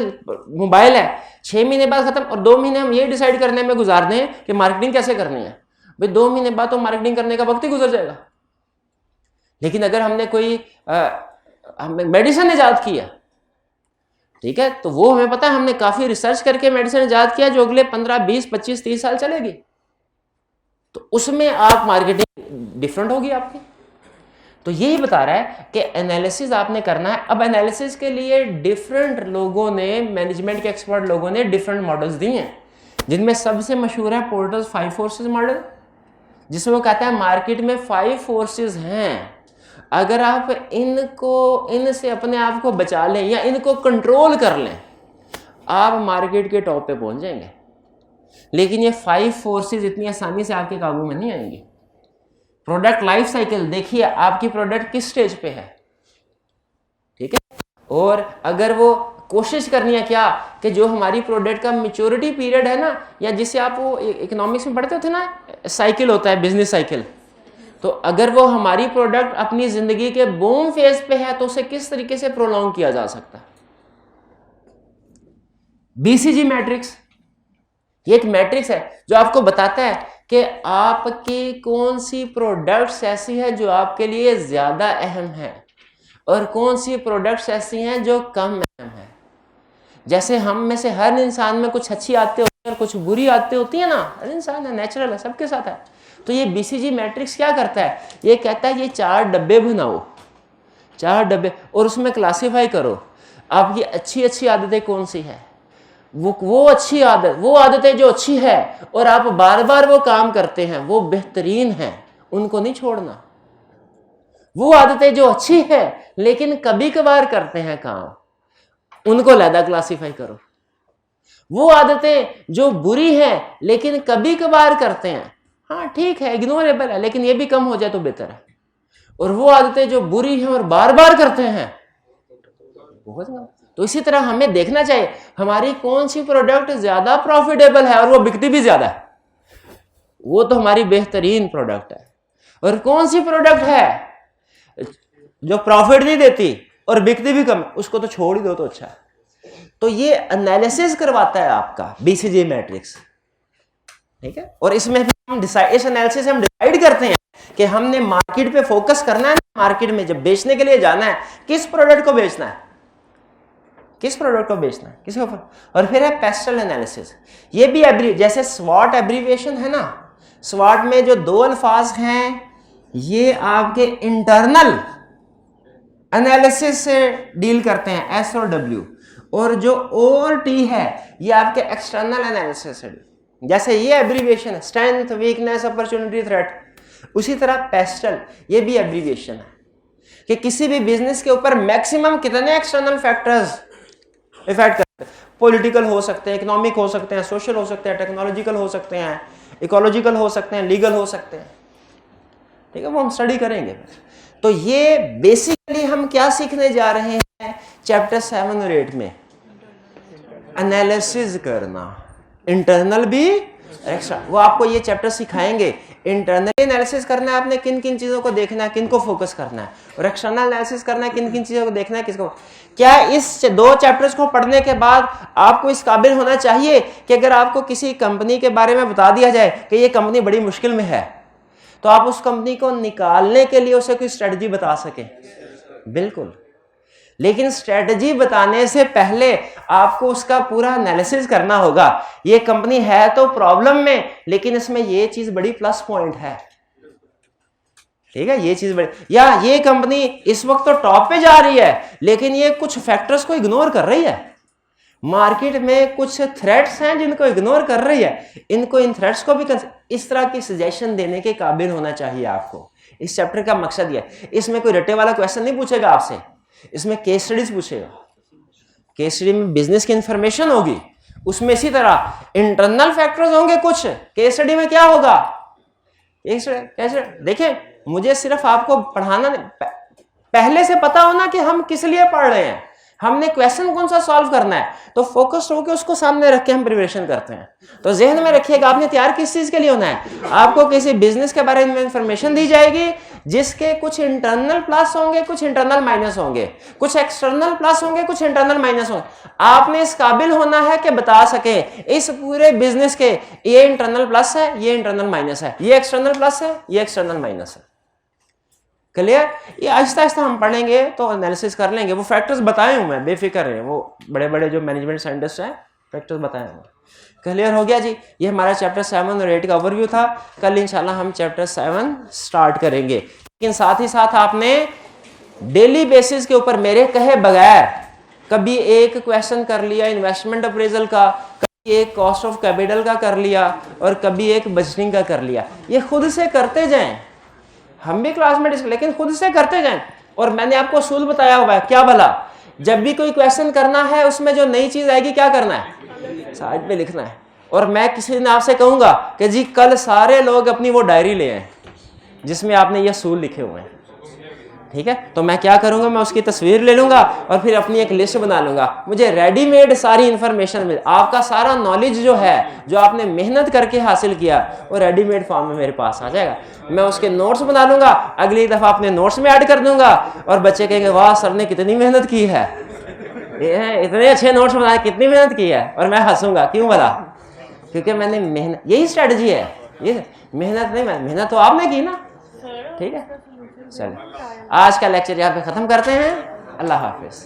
मोबाइल है, 6 महीने बाद खत्म, और 2 महीने हम ये डिसाइड करने में गुजार दें कि मार्केटिंग कैसे करनी है। भाई 2 महीने बाद तो मार्केटिंग करने का वक्त ही गुजर जाएगा। लेकिन अगर हमने कोई मेडिसिन ईजाद किया, ठीक है, तो वो हमें पता है, हमने काफी रिसर्च करके मेडिसिन ईजाद किया जो अगले 15, 20, 25, 30 साल चलेगी, तो उसमें आप मार्केटिंग डिफरेंट होगी आपकी। तो यही बता रहा है कि एनालिसिस आपने करना है। अब एनालिसिस के लिए डिफरेंट लोगों ने, मैनेजमेंट के एक्सपर्ट लोगों ने डिफरेंट मॉडल्स दिए हैं, जिनमें सबसे मशहूर है पोर्टर्स 5 फोर्सेस मॉडल, जिसमें वो कहता है मार्केट में 5 फोर्सेस हैं, अगर आप इनसे अपने आप को बचा लें या इनको कंट्रोल कर लें, आप मार्केट के टॉप पे पहुंच जाएंगे। लेकिन ये 5 फोर्सेस इतनी आसानी से आपके काबू में नहीं आएंगी। प्रोडक्ट लाइफ साइकिल देखिए, आपकी प्रोडक्ट किस स्टेज पे है, ठीक है। और अगर वो कोशिश करनी है क्या कि जो हमारी प्रोडक्ट का मैच्योरिटी पीरियड है ना, या जिसे आप वो इकोनॉमिक्स में पढ़ते होते ना, साइकिल होता है, बिजनेस साइकिल, तो अगर वो हमारी प्रोडक्ट अपनी जिंदगी के बूम फेज पे है तो उसे किस तरीके से प्रोलॉन्ग किया जा सकता है। बीसीजी मैट्रिक्स, ये एक मैट्रिक्स है जो आपको बताता है कि आपकी कौन सी प्रोडक्ट्स ऐसी है जो आपके लिए ज्यादा अहम है और कौन सी प्रोडक्ट्स ऐसी हैं जो कम अहम है। जैसे हम में से हर इंसान में कुछ अच्छी आदतें होती हैं और कुछ बुरी आदतें होती है ना, हर इंसान है, नेचुरल है, सबके साथ है। तो ये बीसीजी मैट्रिक्स क्या करता है, ये कहता है ये 4 डब्बे बनाओ, 4 डब्बे, और उसमें क्लासीफाई करो आपकी अच्छी आदतें कौन सी है। वो अच्छी आदत, वो आदतें जो अच्छी है और आप बार बार वो काम करते हैं, वो बेहतरीन है, उनको नहीं छोड़ना। वो आदतें जो अच्छी है लेकिन कभी कभार करते हैं काम, उनको अलग क्लासीफाई करो। वो आदतें जो बुरी हैं लेकिन कभी कभार करते हैं, हाँ ठीक है, इग्नोरेबल है, लेकिन ये भी कम हो जाए तो बेहतर है। और वो आदतें जो बुरी हैं और बार बार करते हैं, बहुत कम। तो इसी तरह हमें देखना चाहिए हमारी कौन सी प्रोडक्ट ज्यादा प्रॉफिटेबल है और वो बिकती भी ज्यादा है, वो तो हमारी बेहतरीन प्रोडक्ट है। और कौन सी प्रोडक्ट है जो प्रॉफिट नहीं देती और बिकती भी कम, उसको तो छोड़ ही दो तो अच्छा है। तो ये एनालिसिस करवाता है आपका बीसीजी मैट्रिक्स, ठीक है। और इसमें हम इस एनालिसिस से हम डिसाइड करते हैं कि हमने मार्केट पे फोकस करना है, मार्केट में जब बेचने के लिए जाना है, किस प्रोडक्ट को बेचना है, किस प्रोडक्ट को बेचना है, किसके ऊपर। और फिर है पेस्टल एनालिसिस, ये भी जैसे स्वॉट एब्रीविएशन है ना, स्वॉट में जो 2 अल्फाज हैं ये आपके इंटरनल एनालिसिस से डील करते हैं, एस और डब्ल्यू, और जो ओ और टी है ये आपके एक्सटर्नल एनालिसिस से। जैसे ये एब्रीविएशन है स्ट्रेंथ, वीकनेस, अपॉर्चुनिटी, थ्रेट, उसी तरह पेस्टल ये भी एब्रीविएशन है कि किसी भी बिजनेस के ऊपर मैक्सिमम कितने एक्सटर्नल फैक्टर्स इफेक्ट करते हैं। पॉलिटिकल हो सकते हैं, इकोनॉमिक हो सकते हैं, सोशल हो सकते हैं, टेक्नोलॉजिकल हो सकते हैं, इकोलॉजिकल हो सकते हैं, लीगल हो सकते हैं, ठीक है, वो हम स्टडी करेंगे। तो ये बेसिकली हम क्या सीखने जा रहे हैं चैप्टर 7 और 8 में, एनालिसिस करना, इंटरनल भी एक्स्ट्रा। वो आपको ये चैप्टर सिखाएंगे, इंटरनली एनालिसिस करना है आपने, किन किन चीजों को देखना है, किन को फोकस करना है, और एक्सटर्नल एनालिसिस करना है, किन किन चीजों को देखना है, किसको। क्या इस 2 चैप्टर्स को पढ़ने के बाद आपको इस काबिल होना चाहिए कि अगर आपको किसी कंपनी के बारे में बता दिया जाए कि ये कंपनी बड़ी मुश्किल में है, तो आप उस कंपनी को निकालने के लिए उसे कोई स्ट्रेटजी बता सके? बिल्कुल। लेकिन स्ट्रेटजी बताने से पहले आपको उसका पूरा एनालिसिस करना होगा। ये कंपनी है तो प्रॉब्लम में, लेकिन इसमें ये चीज बड़ी प्लस पॉइंट है, ठीक है, ये चीज बड़ी, या ये कंपनी इस वक्त तो टॉप पे जा रही है लेकिन ये कुछ फैक्टर्स को इग्नोर कर रही है, मार्केट में कुछ थ्रेट्स हैं जिनको इग्नोर कर रही है, इनको, इन थ्रेट्स को भी इस तरह की सजेशन देने के काबिल होना चाहिए आपको। इस चैप्टर का मकसद यह है, इसमें कोई रटे वाला क्वेश्चन नहीं पूछेगा आपसे, इसमें केस स्टडीज पूछेगा, केस स्टडी में बिजनेस की इंफॉर्मेशन होगी, उसमें इसी तरह इंटरनल फैक्टर्स होंगे कुछ। केस स्टडी में क्या होगा, कैसे देखें, मुझे सिर्फ आपको पढ़ाना नहीं, पहले से पता होना कि हम किस लिए पढ़ रहे हैं, हमने क्वेश्चन कौन सा सॉल्व करना है, तो फोकस्ड होकर उसको सामने रख के हम प्रिपरेशन करते हैं। तो जहन में रखिएगा आपने तैयार किस चीज के लिए होना है। आपको किसी बिजनेस के बारे में इंफॉर्मेशन दी जाएगी जिसके कुछ इंटरनल प्लस होंगे, कुछ इंटरनल माइनस होंगे, कुछ एक्सटर्नल प्लस होंगे, कुछ इंटरनल माइनस होंगे। आपने इस काबिल होना है कि बता सके इस पूरे बिजनेस के ये इंटरनल प्लस है, ये इंटरनल माइनस है, ये एक्सटर्नल प्लस है, ये एक्सटर्नल माइनस है। क्लियर? ये आहिस्ता आहिस्ता हम पढ़ेंगे तो एनालिसिस कर लेंगे। वो फैक्टर्स बताए हूं मैं, बेफिक्र रहे, वो बड़े बड़े जो मैनेजमेंट साइंटिस्ट हैं फैक्टर्स बताए हुए। क्लियर हो गया जी? ये हमारा चैप्टर 7 और 8 का ओवरव्यू था। कल इंशाल्लाह हम चैप्टर 7 स्टार्ट करेंगे, लेकिन साथ ही साथ आपने डेली बेसिस के ऊपर मेरे कहे बगैर कभी एक क्वेश्चन कर लिया इन्वेस्टमेंट अप्रेजल का, कभी एक कॉस्ट ऑफ कैपिटल का कर लिया और कभी एक बजटिंग का कर लिया। ये खुद से करते जाएं, हम भी क्लास में डिस्कस, लेकिन खुद से करते जाएं। और मैंने आपको असूल बताया हुआ है, क्या भला, जब भी कोई क्वेश्चन करना है उसमें जो नई चीज आएगी क्या करना है, साइड पे लिखना है। और मैं किसी दिन आपसे कहूंगा कि जी कल सारे लोग अपनी वो डायरी ले आए जिसमें आपने ये असूल लिखे हुए हैं, ठीक है? तो मैं क्या करूंगा, मैं उसकी तस्वीर ले लूंगा और फिर अपनी एक लिस्ट बना लूंगा। मुझे रेडीमेड सारी इंफॉर्मेशन मिल, आपका सारा नॉलेज जो है, जो आपने मेहनत करके हासिल किया, वो रेडीमेड फॉर्म में मेरे पास आ जाएगा। मैं उसके नोट्स बना लूंगा, अगली दफा अपने नोट्स में ऐड कर दूंगा और बच्चे कहेंगे वाह सर ने कितनी मेहनत की है, इतने अच्छे नोट्स बनाए, कितनी मेहनत की है। और मैं हंसूंगा, क्यों भला? क्योंकि मैंने मेहनत, यही स्ट्रेटजी है, ये मेहनत नहीं, मेहनत तो आपने की ना, ठीक है? चलिए आज का लेक्चर यहाँ पे ख़त्म करते हैं। अल्लाह हाफिज़।